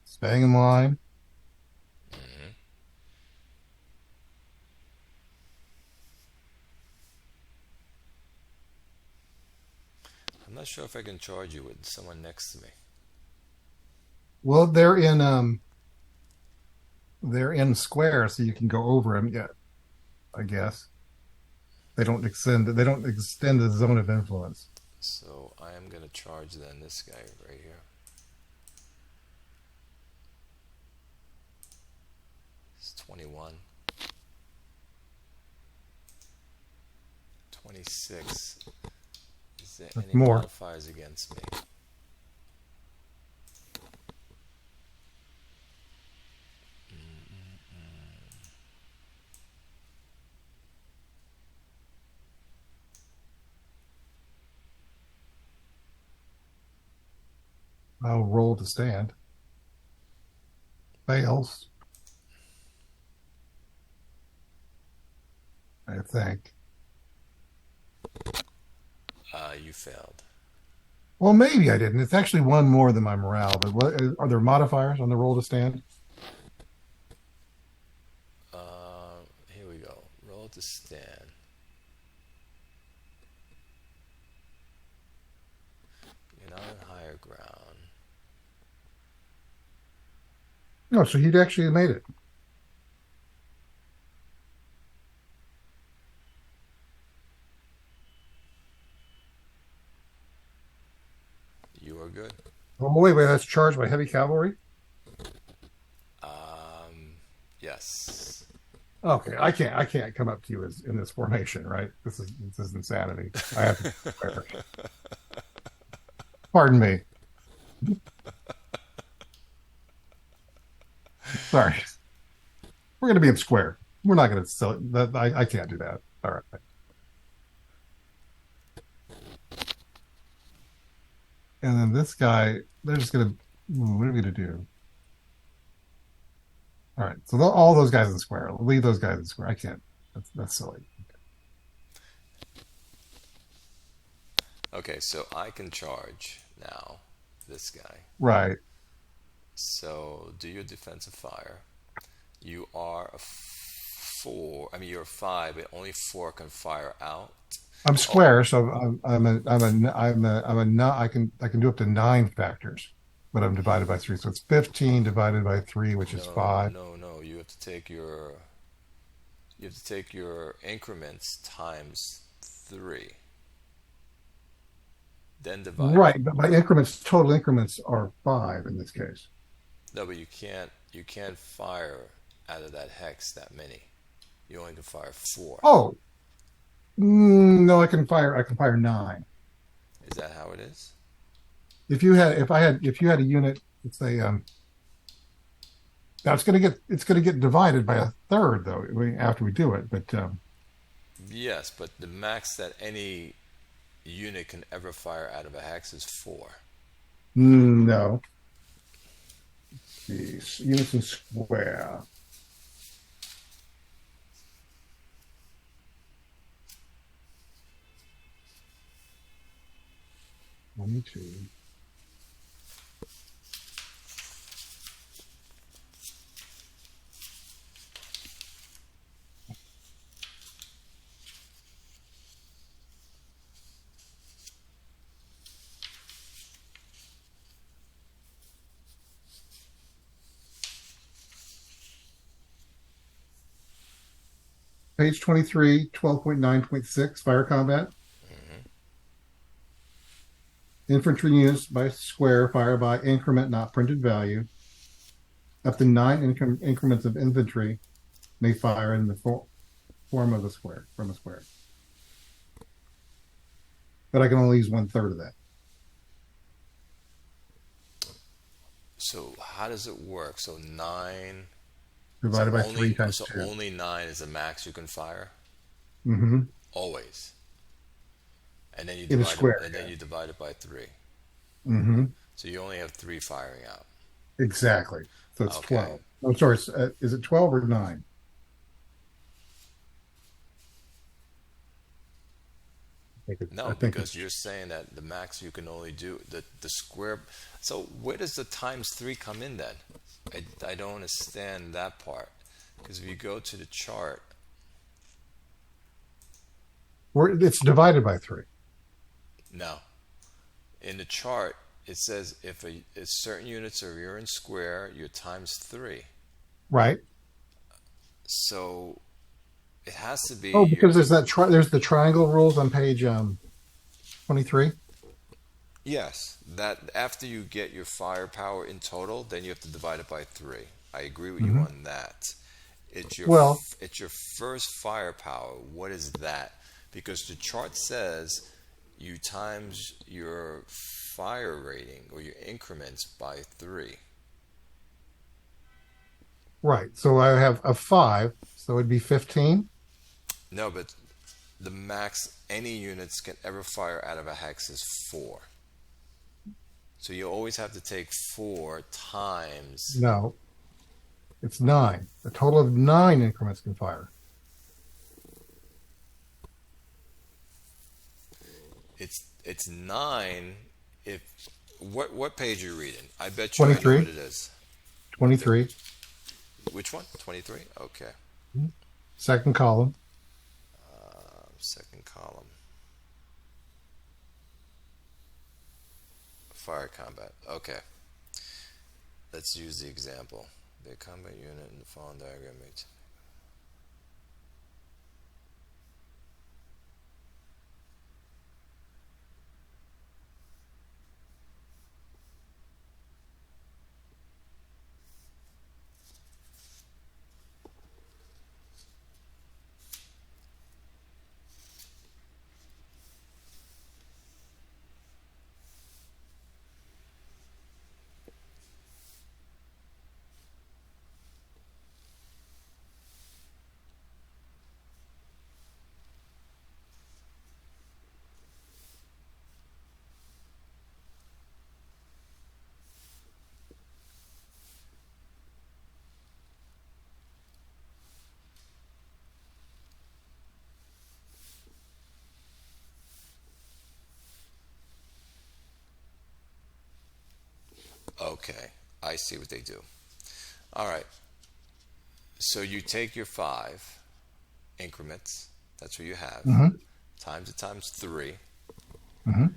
Staying in line. I'm not sure if I can charge you with someone next to me. Well, they're in square, so you can go over them. Yeah, I guess they don't extend the zone of influence. So I am going to charge then this guy right here. It's 21. 26. Is there That's any more. modifiers against me? I'll roll to stand. Fails, I think. You failed. Well, maybe I didn't. It's actually one more than my morale. But what are there modifiers on the roll to stand? Here we go. Roll to stand. You're not on higher ground. No, so he'd actually made it. good? Oh wait, that's charged by heavy cavalry. Yes. Okay, I can't come up to you as in this formation, right? This is insanity. I have to square. Pardon me. Sorry. We're going to be in square. We're not going to sell it. I can't do that. All right. And then this guy, they're just going to. What are we going to do? All right. So all those guys in square. Leave those guys in square. I can't. That's silly. Okay, so I can charge now this guy. Right. So do your defensive fire. You are a four. I mean, you're a five, but only four can fire out. I'm Oh, square, so I can do up to 9 factors, but I'm divided by 3, so it's 15 divided by 3, which is no, 5. no, no. You have to take your increments times three, then divide it. Right, but my increments, total increments are 5 in this case. No, but you can't fire out of that hex that many. You only can fire four. Oh, no, I can fire 9. Is that how it is? If you had a unit, let's say, now it's gonna get divided by a third though after we do it, but Yes, but the max that any unit can ever fire out of a hex is four. no. Units in square. One, two. Page 23, 12.9.6, fire combat. Infantry units by square fire by increment, not printed value. Up to 9 increments of infantry may fire in the form of a square, from a square. But I can only use 1/3 of that. So how does it work? So nine. So Divided by 3 only times so 2. only nine is the max you can fire Mm-hmm. always, and then you In a divide it, square, and then yeah. you divide it by three. Mm-hmm. So you only have three firing out. Exactly. So it's Okay. 12. I'm sorry. Is it 12 or 9? I No, think because it's you're saying that the max you can only do the square. So where does the times three come in then? I don't understand that part. Because if you go to the chart, it's divided by 3. no. In the chart, it says if certain units are you're in square, you're times three. Right. So it has to be Oh, your because there's the triangle rules on page 23. yes. That after you get your firepower in total, then you have to divide it by three. I agree with you Mm-hmm. on that. Well, It's your first firepower. What is that? Because the chart says you times your fire rating or your increments by three. right. So I have a 5, so it'd be 15. No, but the max any units can ever fire out of a hex is four. So you always have to take four times. No, it's 9. A total of 9 increments can fire. It's nine. If what page are you reading? I bet you I know 23. what it is. 23. Which one? 23. Okay. Second column. Second column. Fire combat. Okay. Let's use the example. The combat unit in the following diagram makes. Okay, I see what they do. All right, so you take your five increments. That's what you have. Mm-hmm. Times it times three Mm-hmm.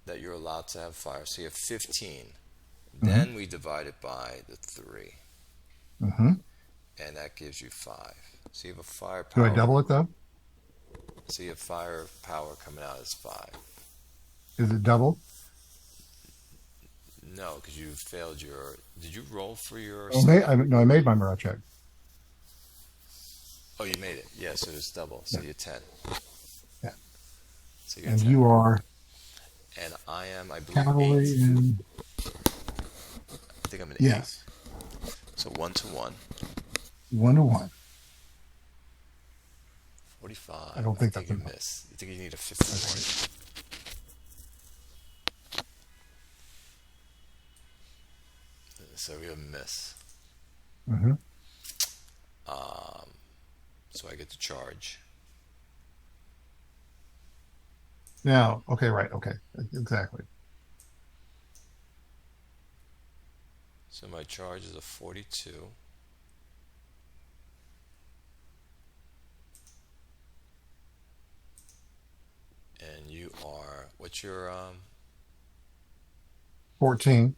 that you're allowed to have fire. So you have 15. Mm-hmm. Then we divide it by the three, Mm-hmm. and that gives you five. So you have a Do I firepower. double it though? So you have firepower coming out as five. Is it double? No, because you failed your. Did you roll for your Oh, second? no, I made my morale check. Oh, you made it. Yeah, so it's double. So Yeah. you're 10. Yeah. So you're And 10. you are And I am, I believe, cavalry 8. and I think I'm an 8. yes, So 1 to 1. 1 to 1. 45. I don't I think think that's you enough. miss. You think you need a I think 51. So we have a miss. mm-hmm. So I get to charge. Now, okay, right, okay, exactly. So my charge is a 42. And you are, what's your, 14.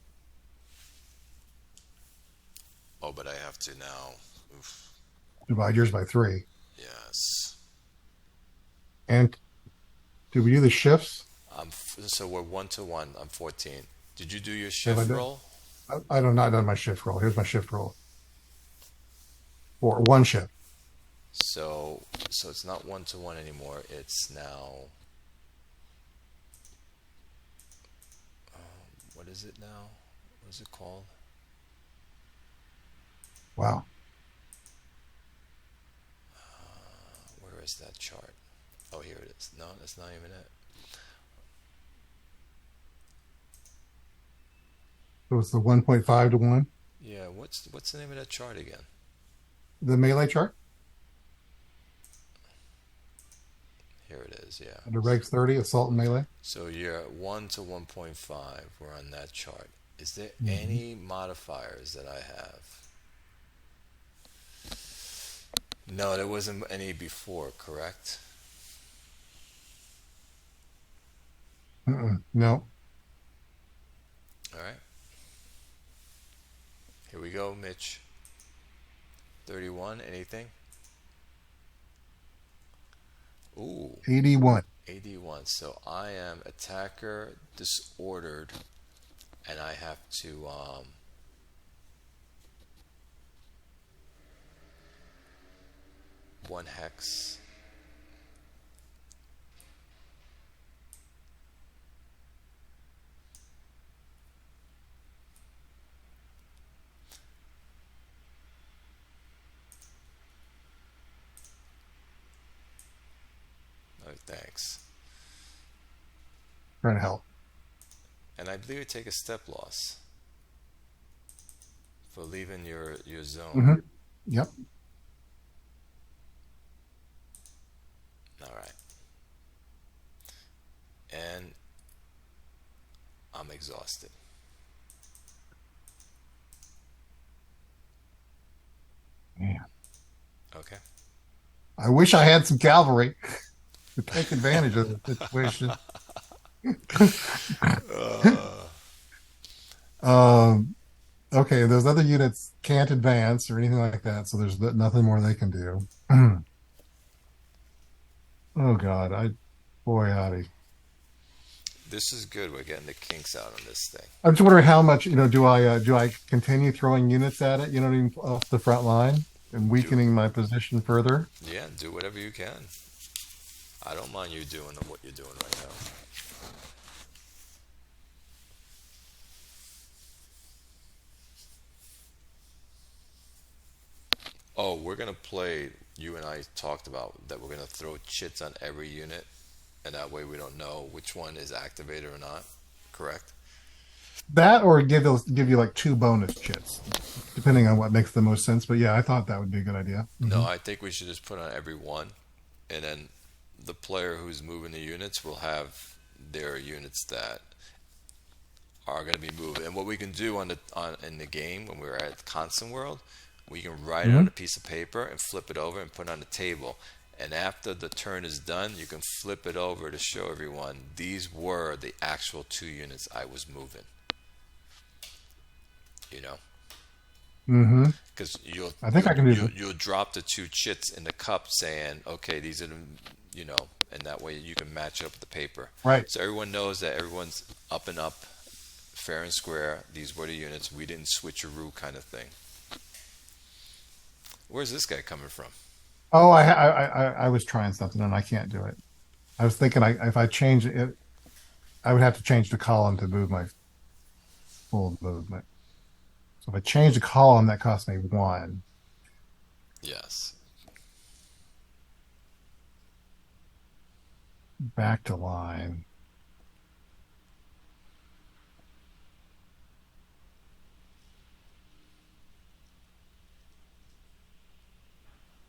oh, but I have to now, oof, Divide yours by 3. yes. And do we do the shifts? So we're 1 to 1. I'm 14. Did you do your Have I shift done? roll? I don't not done my shift roll. Here's my shift roll for one shift. So it's not 1 to 1 anymore. It's now, what is it now? What is it called? Wow. Where is that chart? Oh, here it is. No, that's not even it. So it's the 1.5 to 1. Yeah, what's the name of that chart again? The melee chart Here it is. Yeah. under Regs 30, assault and melee. So you're at 1 to 1.5. We're on that chart. Is there Mm-hmm. any modifiers that I have? No, there wasn't any before, correct? No. All right. Here we go, Mitch. 31, anything? Ooh, 81. 81. So I am attacker disordered, and I have to, one hex. Oh, thanks. Trying to help. And I believe you take a step loss for leaving your zone. Mm-hmm. Yep. All right. And I'm exhausted. Yeah. Okay. I wish I had some cavalry to take advantage of the situation. um, okay, those other units can't advance or anything like that, so there's nothing more they can do. Oh God, boy howdy. This is good. We're getting the kinks out on this thing. I'm just wondering how much, do I continue throwing units at it, what I mean, off the front line and Do weakening my position further? yeah, do whatever you can. I don't mind you doing what you're doing right now. Oh, we're gonna play. You and I talked about that. We're gonna throw chits on every unit, and that way we don't know which one is activated or not. Correct? That or give you like 2 bonus chits, depending on what makes the most sense. But yeah, I thought that would be a good idea. No, I think we should just put on every one, and then the player who's moving the units will have their units that are going to be moved. And what we can do on in the game when we're at Constant World, we can write it Hmm. on a piece of paper and flip it over and put it on the table. And after the turn is done, you can flip it over to show everyone these were the actual 2 units I was moving. You know, Hmm. because you'll I think you'll I can do you'll that. you'll drop the two chits in the cup, saying, "Okay, these are the," you know, and that way you can match up the paper, Right. so everyone knows that everyone's up and up, fair and square. These were the units. We didn't switcheroo kind of thing. Where's this guy coming from? Oh, I was trying something and I can't do it. I was thinking if I change it, I would have to change the column to move my full movement. So if I change the column, that costs me one. Yes. Back to line.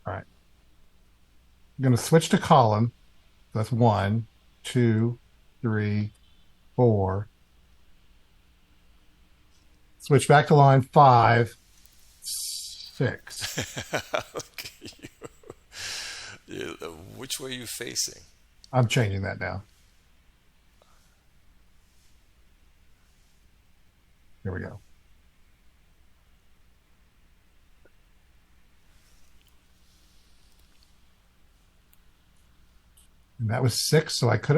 All right. I'm going to switch to column. That's one, two, three, four. Switch back to line five, six. Look at you. Which way are you facing? I'm changing that now. Here we go. And that was six, so I could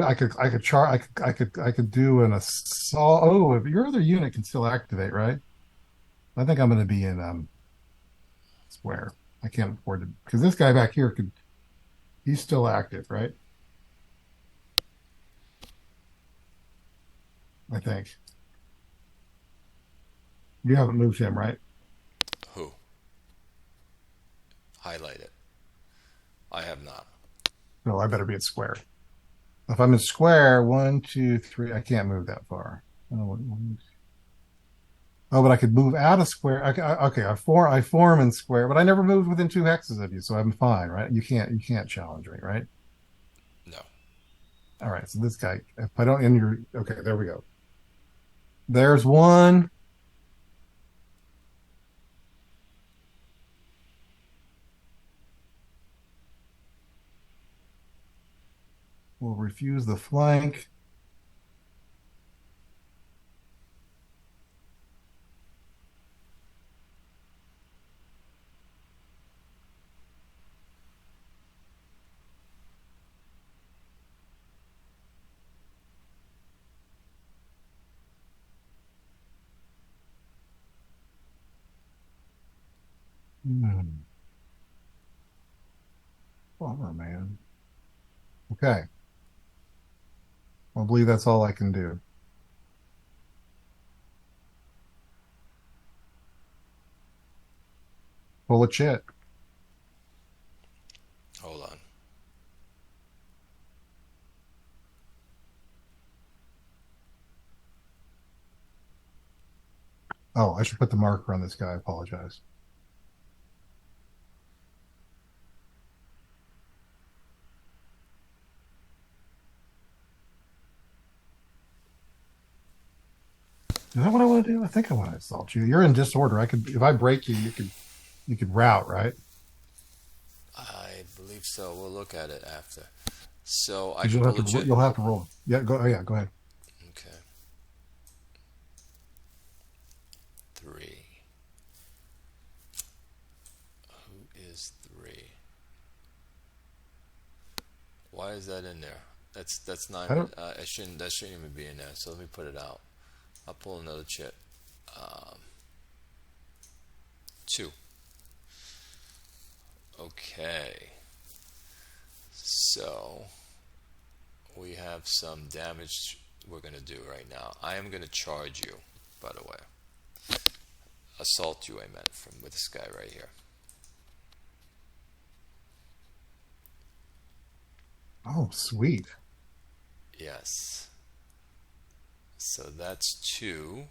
do an assault. Oh, if your other unit can still activate, right? I think I'm going to be in square. I can't afford to because this guy back here could. He's still active, right? I think you haven't moved him, right? Who? Highlight it. I have not. No, I better be at square. If I'm in square, one, two, three, I can't move that far. Oh, but I could move out of square. Okay, I form in square, but I never moved within 2 hexes of you, so I'm fine, right? You can't challenge me, right? No. All right, so this guy, if I don't end your, okay, there we go. There's one. We'll refuse the flank. Hmm. Bummer, man. Okay. I believe that's all I can do. Pull a chit. Hold on. Oh, I should put the marker on this guy. I apologize. Is that what I want to do? I think I want to assault you. You're in disorder. I could, if I break you, you could route, right? I believe so. We'll look at it after. So I Because can pull a chit. you'll have to roll. Yeah, go. Oh, yeah, go ahead. Okay. 3. Who is 3? Why is that in there? That's not. I don't. I shouldn't. That shouldn't even be in there. So let me put it out. I'll pull another chit. 2. Okay. So we have some damage we're gonna do right now. I am gonna charge you, by the way. Assault you, I meant, from with this guy right here. Oh, sweet. Yes. So that's 2.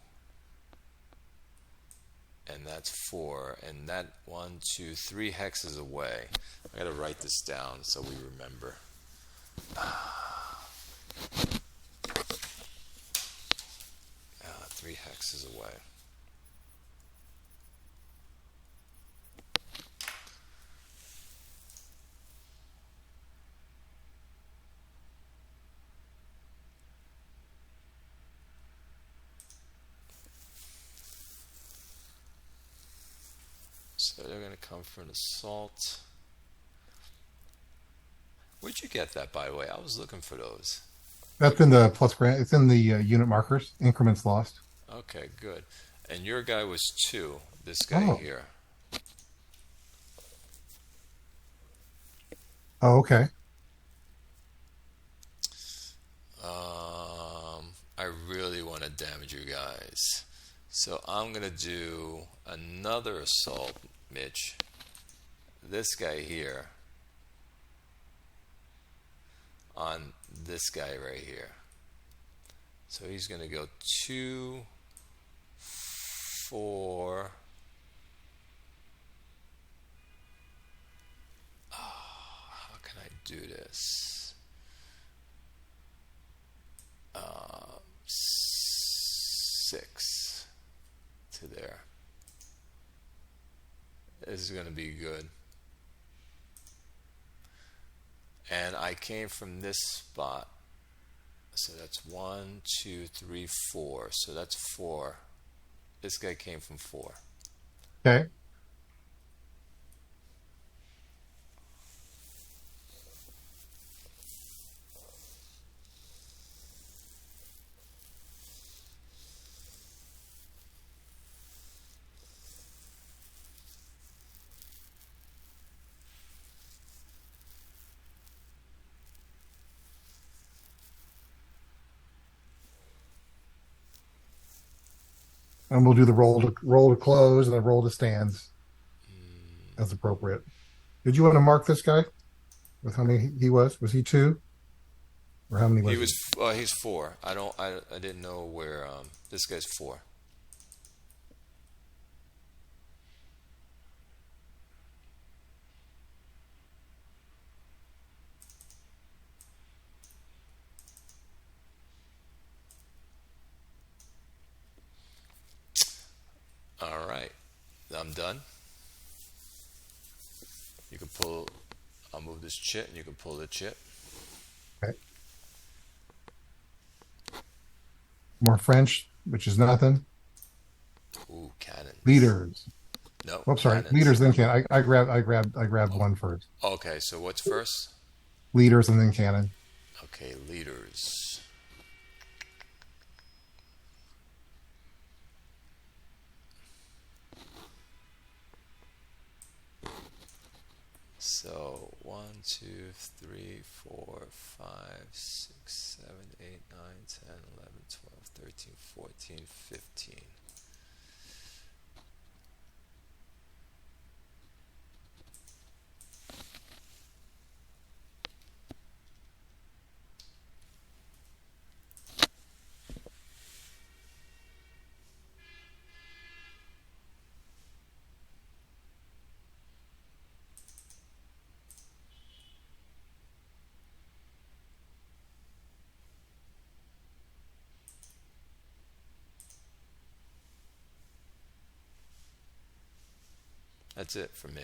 And that's 4. And that 1, 2, 3 hexes away. I gotta write this down so we remember. 3 3 hexes away. So they're going to come for an assault. Where'd you get that, by the way? I was looking for those. That's in the plus grant. It's in the unit markers. Increments lost. Okay, good. And your guy was 2. This guy Oh. here. Oh, okay. I really want to damage you guys. So I'm going to do another assault, Mitch. This guy here on this guy right here. So he's going to go 2, 4. How can I do this? 6 to there. This is going to be good. And I came from this spot. So that's 1, 2, 3, 4. So that's 4. This guy came from 4. Okay. And we'll do the roll to close and then roll to stands as appropriate. Did you want to mark this guy with how many he was? Was he 2? Or how many was He was he's 4. I didn't know where this guy's 4. All right. I'm done. You can pull. I'll move this chit and you can pull the chit. Okay. More French, which is nothing. Ooh, cannons. Leaders. No. Oops, sorry. Cannons. Leaders, then cannon. I grabbed one first. Okay, so what's first? Leaders and then cannon. Okay, leaders. So 1, 2, 3, 4, 5, 6, 7, 8, 9, 10, 11, 12, 13, 14, 15. That's it for me.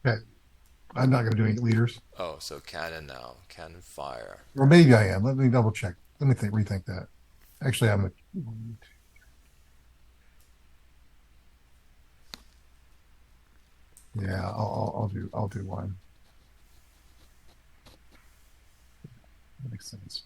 Okay. I'm not going to do any leaders. Oh, so cannon now. Cannon fire. Or maybe I am. Let me double check. Let me rethink that. Actually, I'm. Yeah, I'll do one. That makes sense.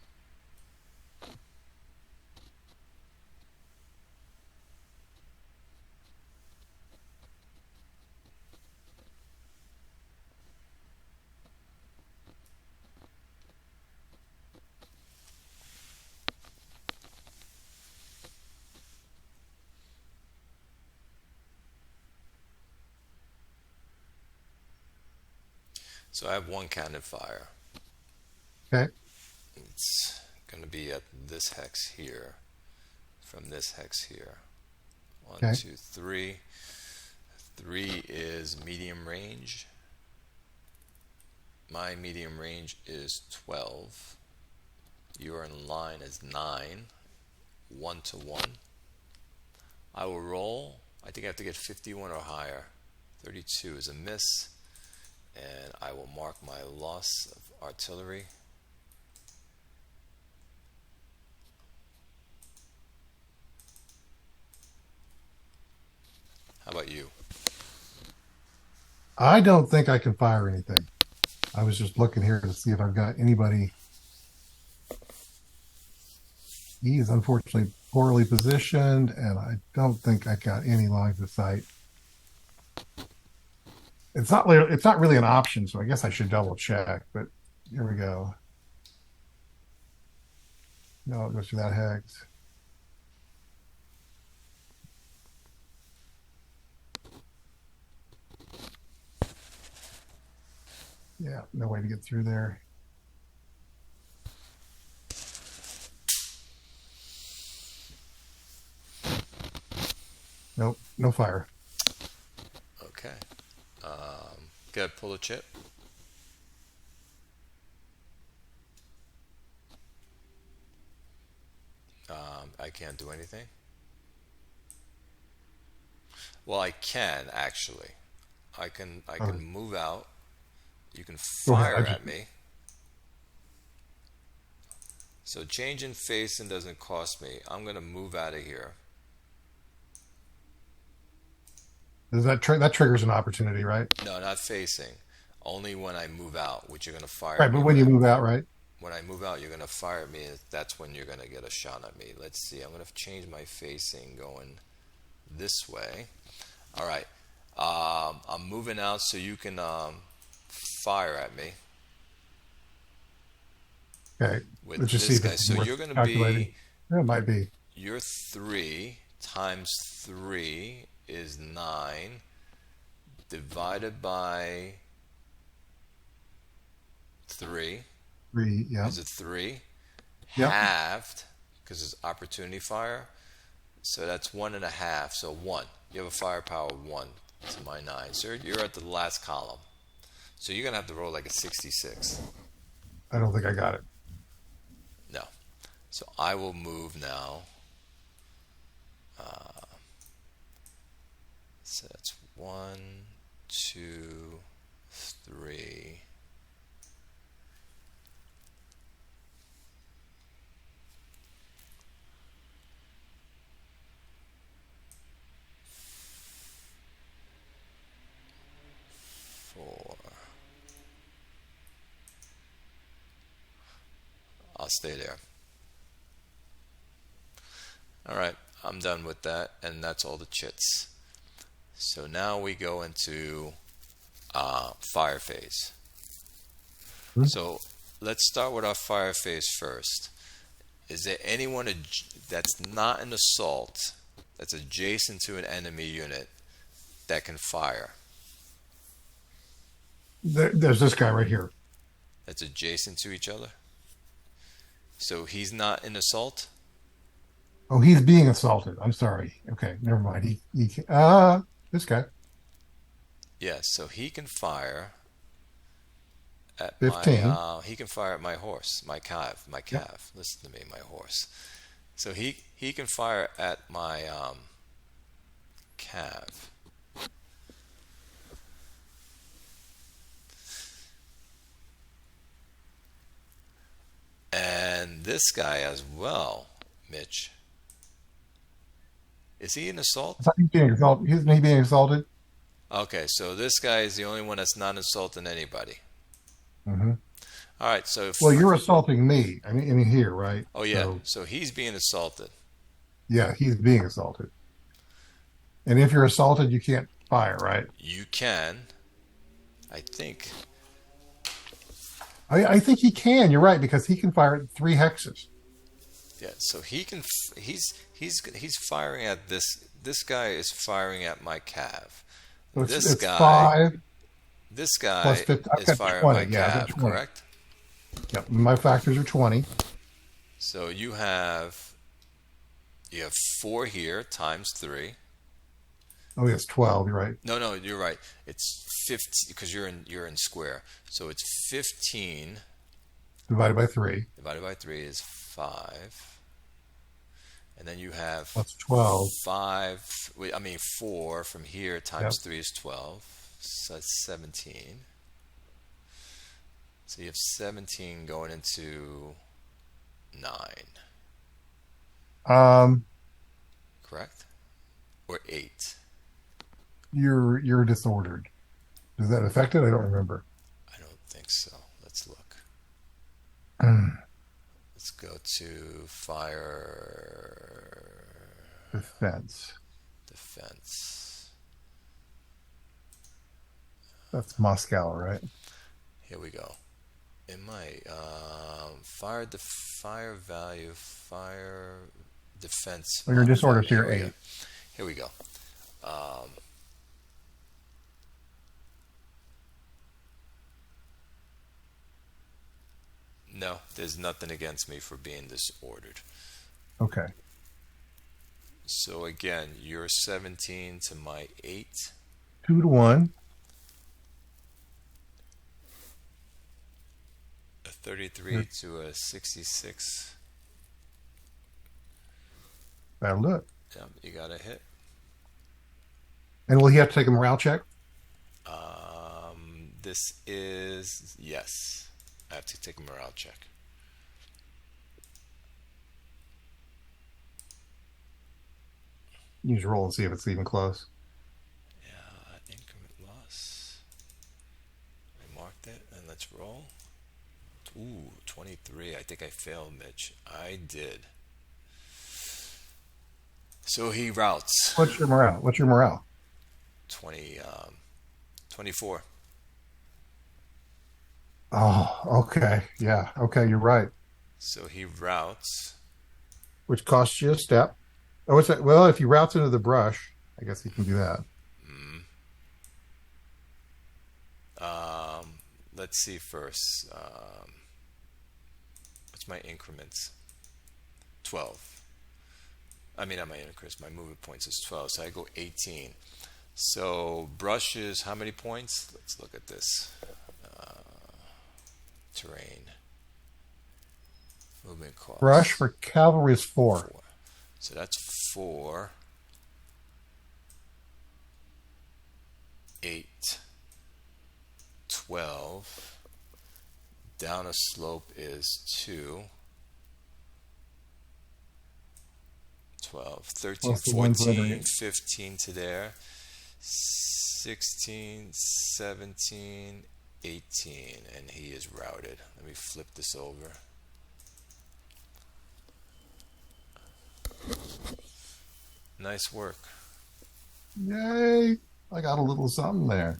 So I have one cannon fire. Okay. It's going to be at this hex here, from this hex here. 1, Okay. 2, 3. 3 is medium range. My medium range is 12. You are in line as 9. 1 to 1. I will roll. I think I have to get 51 or higher. 32 is a miss. And I will mark my loss of artillery. How about you? I don't think I can fire anything. I was just looking here to see if I've got anybody. He is unfortunately poorly positioned, and I don't think I got any lines of sight. It's not really an option, so I guess I should double check. But here we go. No, it goes to that hex. Yeah, no way to get through there. Nope, no fire. Okay. Go ahead, pull a chip. I can't do anything. Well, I can actually. I can move out. You can fire at me. So changing facing doesn't cost me. I'm gonna move out of here. Does that triggers an opportunity, right? No, not facing. Only when I move out, which you're gonna fire. Right, but when you move out, right? When I move out, you're gonna fire at me. That's when you're gonna get a shot at me. Let's see. I'm gonna change my facing, going this way. All right. I'm moving out, so you can fire at me. Okay. With Let's just this see guy. So you're gonna be. Yeah, it might be. Your 3 times 3 is 9. Divided by 3. 3, yeah. Is it 3? Yep. Halved, because it's opportunity fire. So that's 1.5. So 1. You have a firepower 1 to my 9. So you're at the last column. So you're going to have to roll like a 66. I don't think I got it. No. So I will move now. So that's 1, 2, 3. I'll stay there. All right, I'm done with that, and that's all the chits. So now we go into fire phase. So let's start with our fire phase first. Is there anyone that's not an assault, that's adjacent to an enemy unit, that can fire? There's this guy right here. That's adjacent to each other? So he's not in assault? Oh, he's being assaulted. I'm sorry. Okay, never mind. This guy. Yes, so he can fire at 15. He can fire at my horse, my calf. Yep. Listen to me, my horse. So he can fire at my calf. And this guy as well, Mitch. Is he an assault? I thought he's being assaulted. Isn't he being assaulted? Okay, so this guy is the only one that's not insulting anybody. Mm-hmm. All right, so well, you're assaulting me. I mean here, right? Oh yeah. So he's being assaulted. Yeah, he's being assaulted. And if you're assaulted, you can't fire, right? You can. I think. I think he can. You're right, because he can fire at 3 hexes. Yeah, so he can. He's firing at this. This guy is firing at my calf. So this guy. 5. This guy plus 50, is firing at my calf. Correct. Yep. My factors are 20. So you have 4 here times 3. Oh, yes, 12. You're right. No, you're right. It's 15 because you're in square. So it's 15 divided by 3. Divided by 3 is 5. And then you have That's 12. five, I mean, four from here times Yep. three is 12. So that's 17. So you have 17 going into 9, Um, correct? Or 8. you're disordered. Does that affect it? I don't remember. I don't think so. Let's look. Let's go to fire Defense. defense. That's Moscow, right? Here we go. In my fire value, fire defense Well, you're model disordered, value. so Here you're we go. 8. Here we go. No, there's nothing against me for being disordered. Okay. So again, you're 17 to my 8. 2 to 1. A 33 to a 66. That'll do it. Yep, you got a hit. And will he have to take a morale check? This is yes. I have to take a morale check. You just roll and see if it's even close. Increment loss. I marked it, and let's roll. Ooh, 23. I think I failed, Mitch. I did. So he routes. What's your morale? What's your morale? 20, 24. Oh, okay. Yeah. Okay, you're right. So he routes. Which costs you a step. Oh, what's that? Well, if he routes into the brush, I guess he can do that. Let's see first. What's my increments? 12. I mean, not my increments. My movement points is 12. So I go 18. So brush is how many points? Let's look at this. Terrain. Movement cost. Brush for cavalry is 4. 4. So that's 4. 8. 12. Down a slope is 2. 12. 13, Plus the ones that are 14, 15 to there. 16, 17, 18. And he is routed. Let me flip this over. Nice work. Yay! I got a little something there.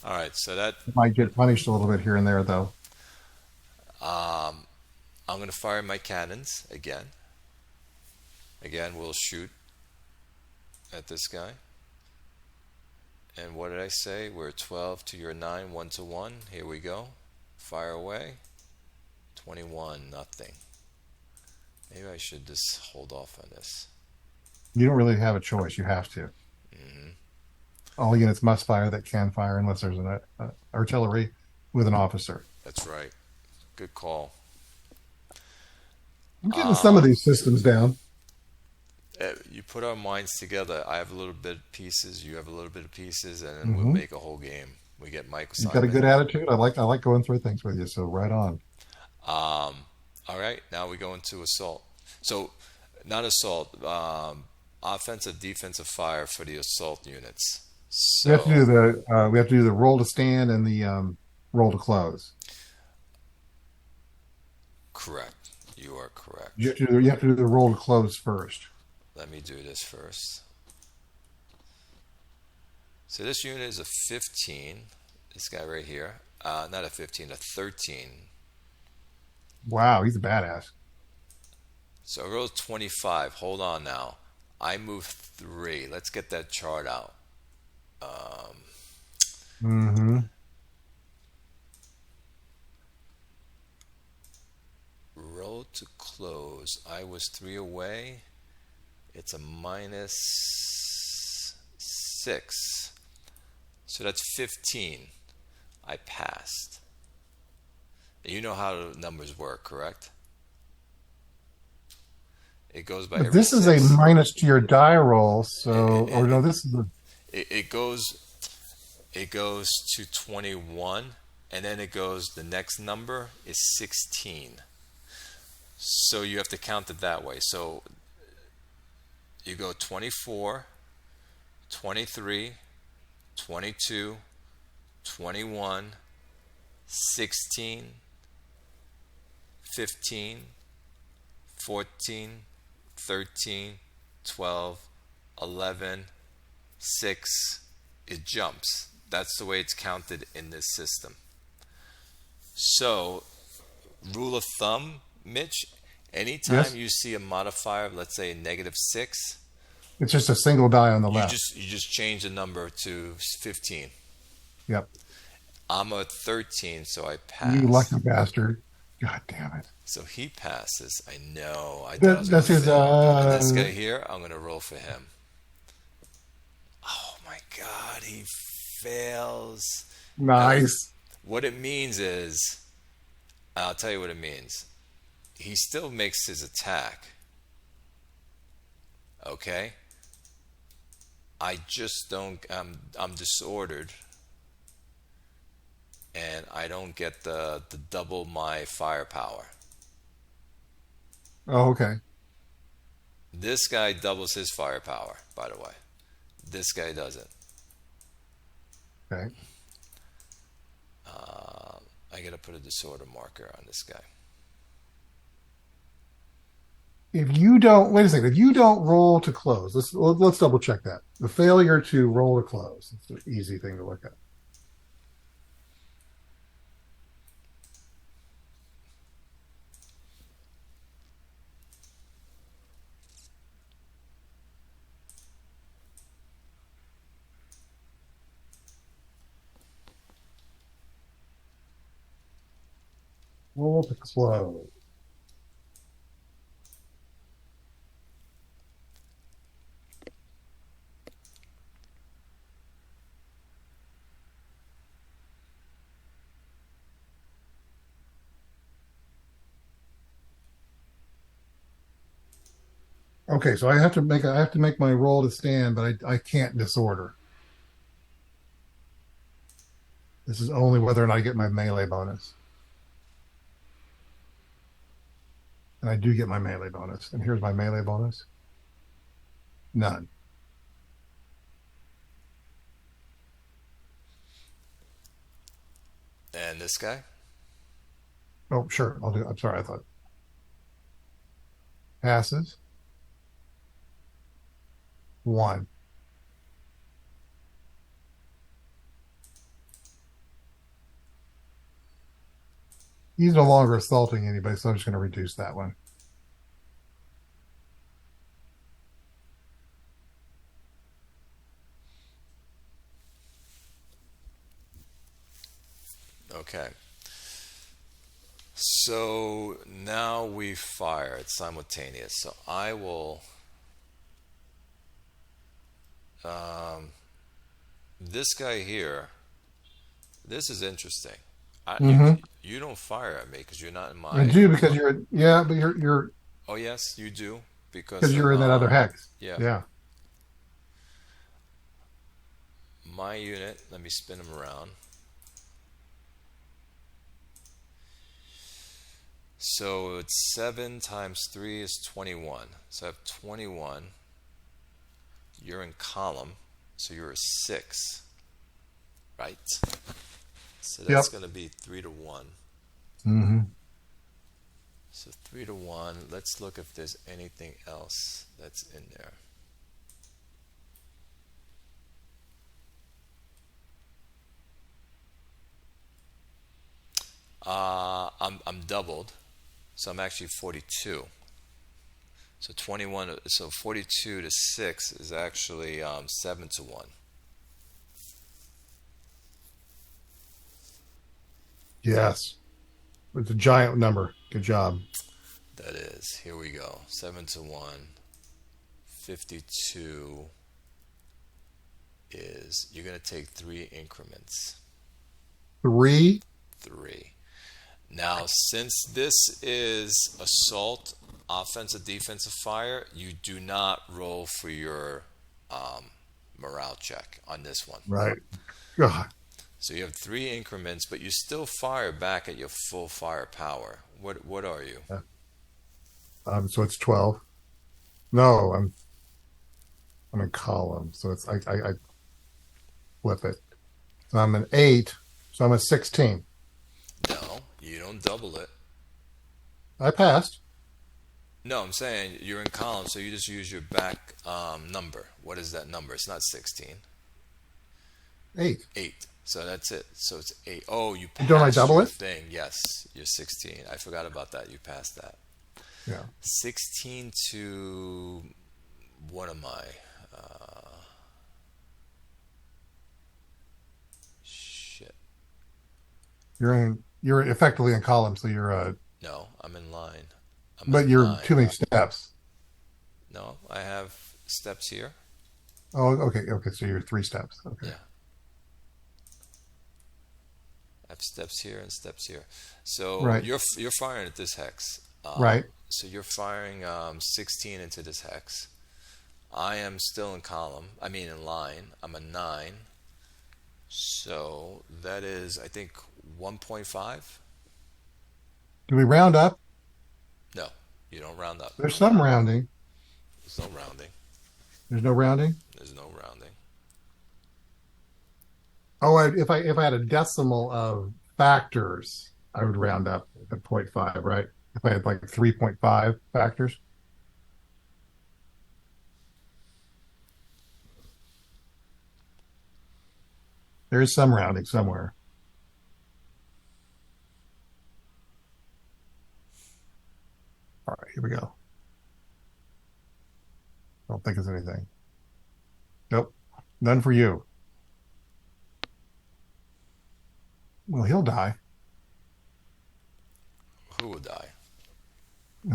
All right, so that Might get punished a little bit here and there, though. I'm going to fire my cannons again. Again, we'll shoot at this guy. And what did I say? We're 12 to your 9, 1 to 1. Here we go. Fire away. 21, nothing. Maybe I should just hold off on this. You don't really have a choice. You have to. All units must fire that can fire unless there's an artillery with an officer. That's right. Good call. I'm getting some of these systems down. You put our minds together. I have a little bit of pieces. You have a little bit of pieces, and then we'll make a whole game. We get Mike. You've got a good attitude. I like going through things with you. So right on. All right, now we go into assault. So, not assault. Offensive, defensive fire for the assault units. So, We have to do the roll to stand and the roll to close. correct. You are correct. You have to do the roll to close first. Let me do this first. So this unit is a 15. This guy right here. Not a 15, a 13. Wow, he's a badass. So I rolled 25. Hold on now. I move 3. Let's get that chart out. Roll to close. I was 3 away. It's a -6. So that's 15. I passed. You know how the numbers work, correct? It goes by But every this is a six. minus to your die roll, It, so or it, no, it, this is a it goes to 21, and then it goes, the next number is 16. So you have to count it that way. So you go 24, 23, 22, 21, 16, 15, 14, 13, 12, 11, 6. It jumps. That's the way it's counted in this system. So, rule of thumb, Mitch, anytime yes. you see a modifier, let's say -6, It's just a single die on the you left. just change the number to 15. Yep. I'm a 13, so I You pass. lucky bastard. God damn it. So he passes. I know. I thought I That, was gonna that's his fail. And this guy here, I'm gonna roll for him. Oh my God, he fails. Now, nice. what it means is, I'll tell you what it means. He still makes his attack. Okay. I just don't. I'm disordered, and I don't get the double my firepower. Oh, okay. This guy doubles his firepower, by the way. This guy doesn't. Okay. I gotta put a disorder marker on this guy. If you don't wait a second, if you don't roll to close, let's double check that. The failure to roll to close. It's an easy thing to look at. Roll to close. Okay, so I have to make my roll to stand, but I can't disorder. This is only whether or not I get my melee bonus. And I do get my melee bonus. And here's my melee bonus. None. And this guy? Oh, sure. I'll do I'm sorry, I thought passes. One. He's no longer assaulting anybody, so I'm just going to reduce that one. Okay. So now we fire. It's simultaneous. So I will. This guy here. This is interesting. Mm-hmm. You don't fire at me because you're not in I my. do because yeah, but Oh yes, you do because because you're in that other hex. yeah, Yeah. my unit. Let me spin him around. So it's 7 times 3 is 21. So I have 21. You're in column, so you're a 6, right? So that's Yep. going to be 3 to 1. Mm-hmm. So 3 to 1. Let's look if there's anything else that's in there. I'm doubled, so I'm actually 42. So 21. So 42 to 6 is actually 7 to 1. Yes. It's a giant number. Good job. That is. Here we go. 7 to 1. 52 is, you're going to take 3 increments. Three. 3. Now, since this is assault, offensive, defensive fire, you do not roll for your um, morale check on this one. Right. God. So you have three increments, but you still fire back at your full firepower. What are you? So it's 12. No, I'm in column, so I flip it. So I'm an 8, so I'm a 16. No, you don't double it. I passed. No, I'm saying you're in column, so you just use your back number. What is that number? It's not 16. 8. 8. So that's it. So it's 8. Oh, you Don't I passed double your it? thing. Yes, you're 16. I forgot about that. You passed that. Yeah. 16 to what am I? Shit. You're effectively in column, so you're No, I'm in line. I'm but in you're too line. many steps. No, I have steps here. Oh, okay, okay. So you're 3 steps. Okay. Yeah, I have steps here and steps here. So Right. you're firing at this hex. Right. So you're firing 16 into this hex. I am still in column. I mean in line. I'm a 9. So that is, I think, 1.5. Do we round up? No, you don't round up. There's some rounding. There's no rounding. There's no rounding. There's no rounding. Oh, if I had a decimal of factors, I would round up at zero point 0.5, right? If I had like 3.5 factors. There is some rounding somewhere. All right, here we go. I don't think it's anything. Nope. None for you. Well, he'll die. Who will die?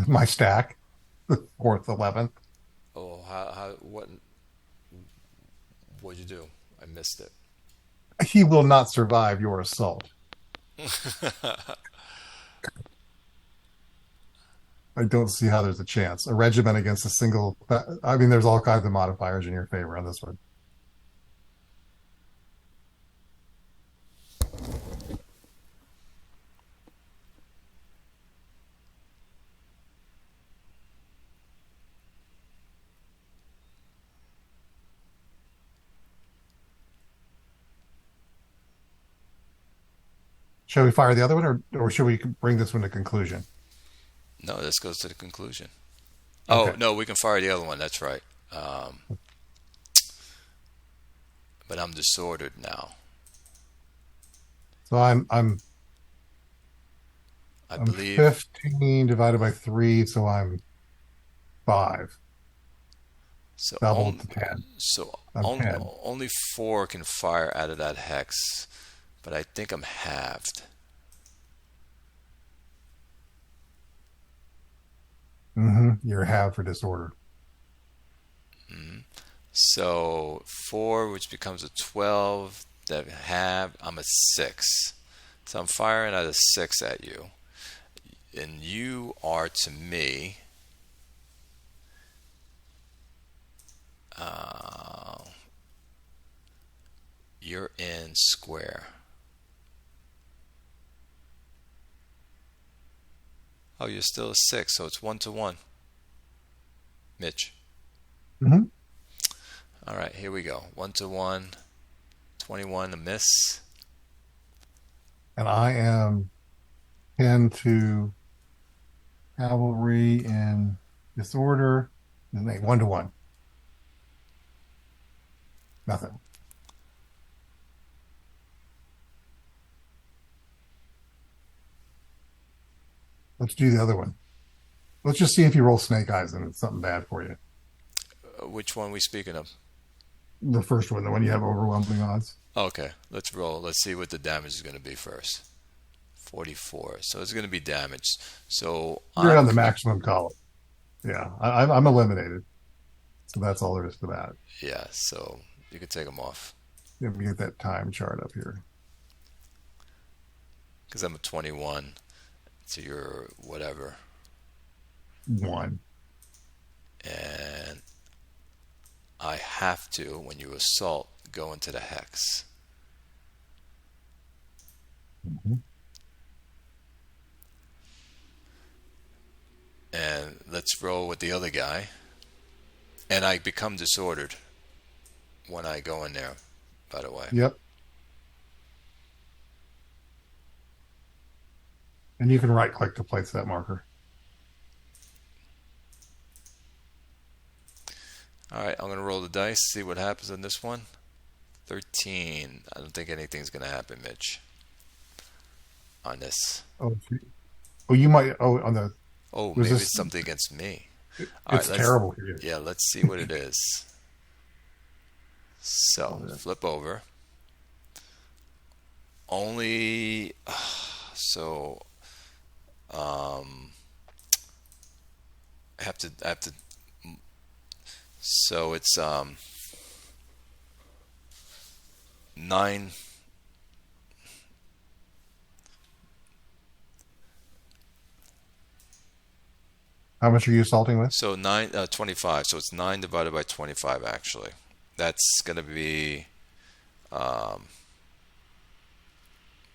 My stack, the 4th, 11th. Oh, what'd you do? I missed it. He will not survive your assault. I don't see how there's a chance. A regiment against a single. I mean, there's all kinds of modifiers in your favor on this one. Shall we fire the other one, or should we bring this one to conclusion? No, this goes to the conclusion. Oh, Okay. no, we can fire the other one. That's right. Um, but I'm disordered now. So I I'm believe 15 divided by 3, so I'm 5. so. Doubled to 10. I'm Only 10. only 4 can fire out of that hex, but I think I'm halved. You're halved for disorder. So 4, which becomes a 12, that halved, I'm a 6. So I'm firing at a 6 at you. And you are to me, uh, you're in square. Oh, you're still a 6, so it's 1-to-1. Mitch. hmm All right, here we go. 1-to-1, 21 a miss. And I am 10 to cavalry in disorder. 1-to-1. Nothing. Let's do the other one. Let's just see if you roll snake eyes and it's something bad for you. Which one are we speaking of? The first one, the one you have overwhelming odds. Okay, let's roll. Let's see what the damage is going to be first. 44. So it's going to be damaged. So You're on the maximum column. Yeah, I'm eliminated. So that's all there is to that. yeah, so you can take them off Let me get that time chart up here. because I'm a 21. to your whatever. One. And I have to, when you assault, go into the hex. Mhm. And let's roll with the other guy. And I become disordered when I go in there, by the way. Yep. And you can right click to place that marker. All right, I'm going to roll the dice, see what happens on this one. 13. I don't think anything's going to happen, Mitch, on this. Oh, oh, you might. Oh, on the. Oh, Was maybe this? it's something against me. All right, It's terrible here. yeah, let's see what it is. So, flip over. Only, so, I have to, so it's, 9. How much are you assaulting with? So 25. So it's 9 divided by 25 actually. That's going to be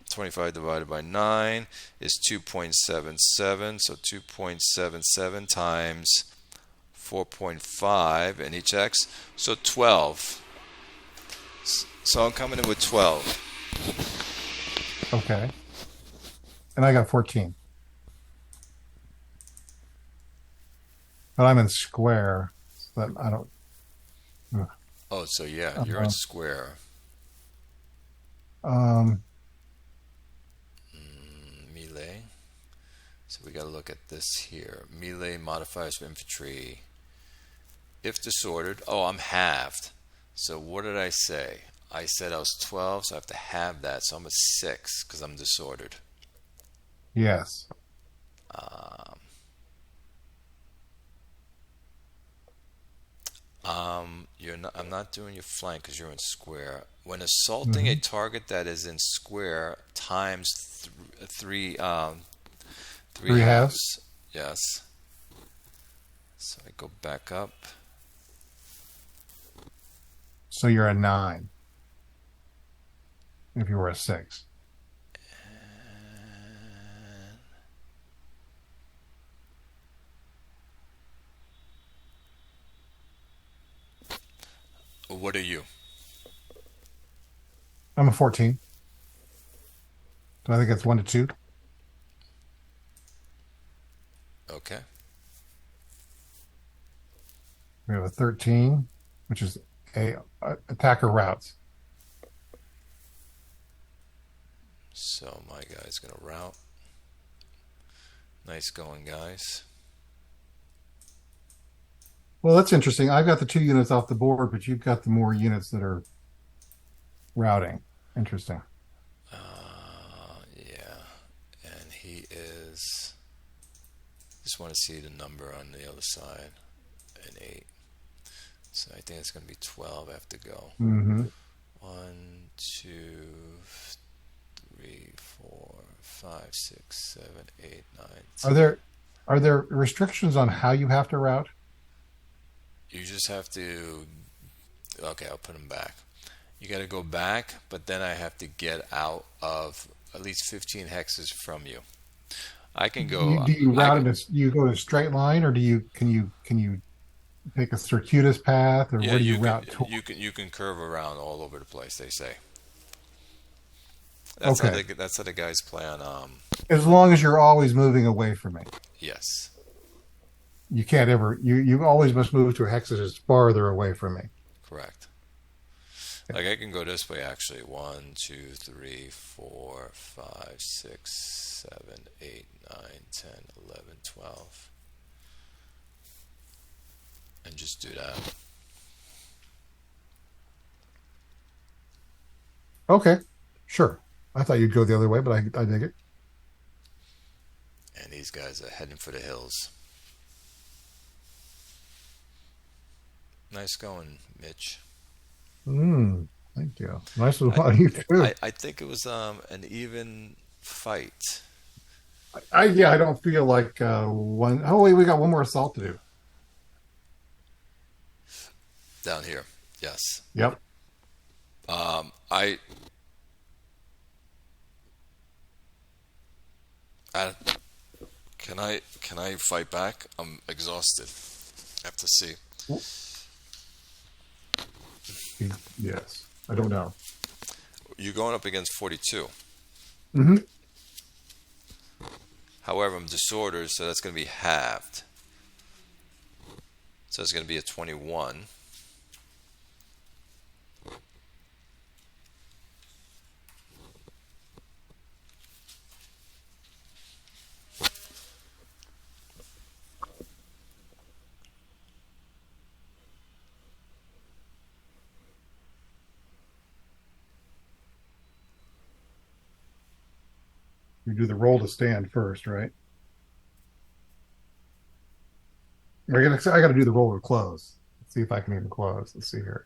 25 divided by 9 is 2.77. So 2.77 times 4.5 in each X. So 12. So I'm coming in with 12. Okay. And I got 14. But I'm in square. So that I don't. Oh, so yeah, you're in square. Melee. So we got to look at this here. Melee modifiers for infantry. If disordered, oh, I'm halved. So what did I say? I said I was 12, so I have to halve that. So I'm a 6 because I'm disordered. Yes. I'm not doing your flank because you're in square. When assaulting a target that is in square times three Three halves. Yes. So I go back up. So you're a 9. If you were a 6. What are you? I'm a 14. So I think it's 1 to 2. Okay. We have a 13, which is a attacker routes. So my guy's going to route. Nice going, guys. Well, that's interesting. I've got the 2 units off the board, but you've got the more units that are routing. Interesting. Yeah. And he is... Just want to see the number on the other side. An 8. So I think it's going to be 12 I have to go. Mm-hmm. 1, 2, 3, 4, 5, 6, 7, 8, 9, 10. Are there restrictions on how you have to route? You just have to... Okay, I'll put them back. You got to go back, but then I have to get out of at least 15 hexes from you. I can go... Do you route do you go in a straight line, or can you take a circuitous path, or Yeah, where do you route to? you can curve around all over the place, they say. Okay. That's how the guys play on... As long as you're always moving away from me. Yes. You can't ever... You always must move to a hex that is farther away from me. Correct. Like I can go this way actually. 1, 2, 3, 4, 5, 6, 7, 8, 9, 10, 11, 12. And just do that. Okay. Sure. I thought you'd go the other way, but I dig it. And these guys are heading for the hills. Nice going, Mitch. Thank you. Nice one, you too. I think it was an even fight. Yeah, I don't feel like one. Oh wait, we got one more assault to do. Down here. Yes. Yep. I I can I fight back? I'm exhausted. I have to see. Yes. I don't know. You're going up against 42. Hmm. However, I'm disordered, so that's going to be halved. So it's going to be a 21. You do the roll to stand first, right? I got to do the roll to close. Let's see if I can even close. Let's see here.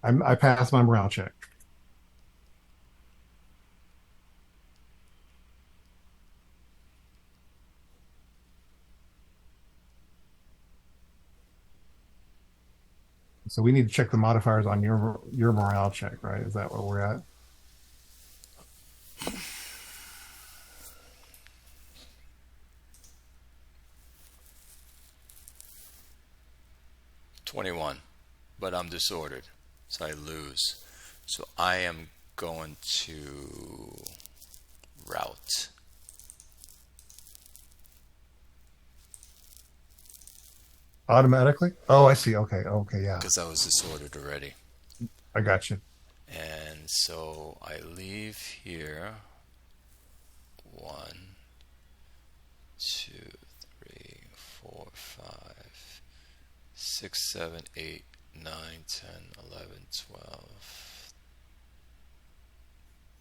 I passed my morale check. So we need to check the modifiers on your morale check, right? Is that where we're at? 21. But I'm disordered, so I lose. So I am going to route. Automatically? Oh, I see. Okay. Okay. Yeah. Because I was disordered already. I got you. And so I leave here. 1, 2, 3, 4, 5, 6, 7, 8, 9, 10, 11, 12,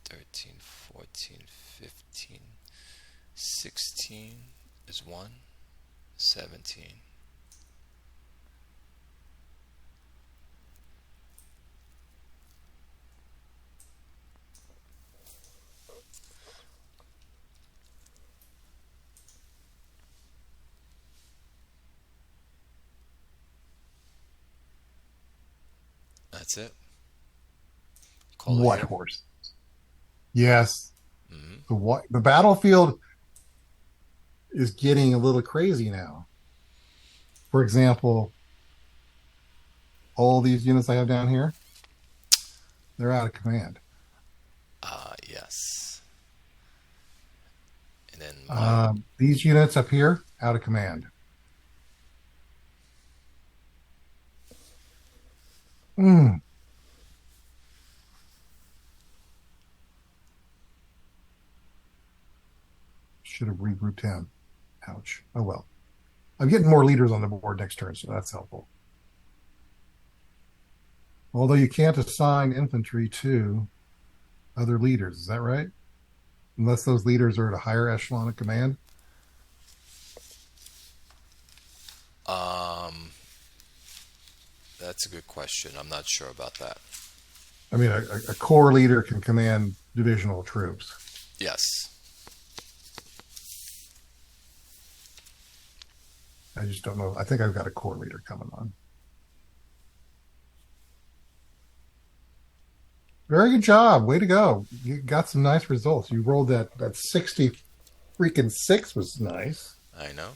13, 14, 15, 16 is 1, 17. That's it. Call it What here. horse? Yes. Hmm. The battlefield is getting a little crazy now. For example, all these units I have down here, they're out of command. Yes. And then my These units up here, out of command. Mm, should have regrouped him. Ouch. Oh well. I'm getting more leaders on the board next turn, so that's helpful. Although you can't assign infantry to other leaders, is that right? Unless those leaders are at a higher echelon of command. um that's a good question. I'm not sure about that. I mean, a corps leader can command divisional troops. Yes. I just don't know. I think I've got a corps leader coming on. Very good job. Way to go. You got some nice results. You rolled that 60 freaking 6 was nice. I know.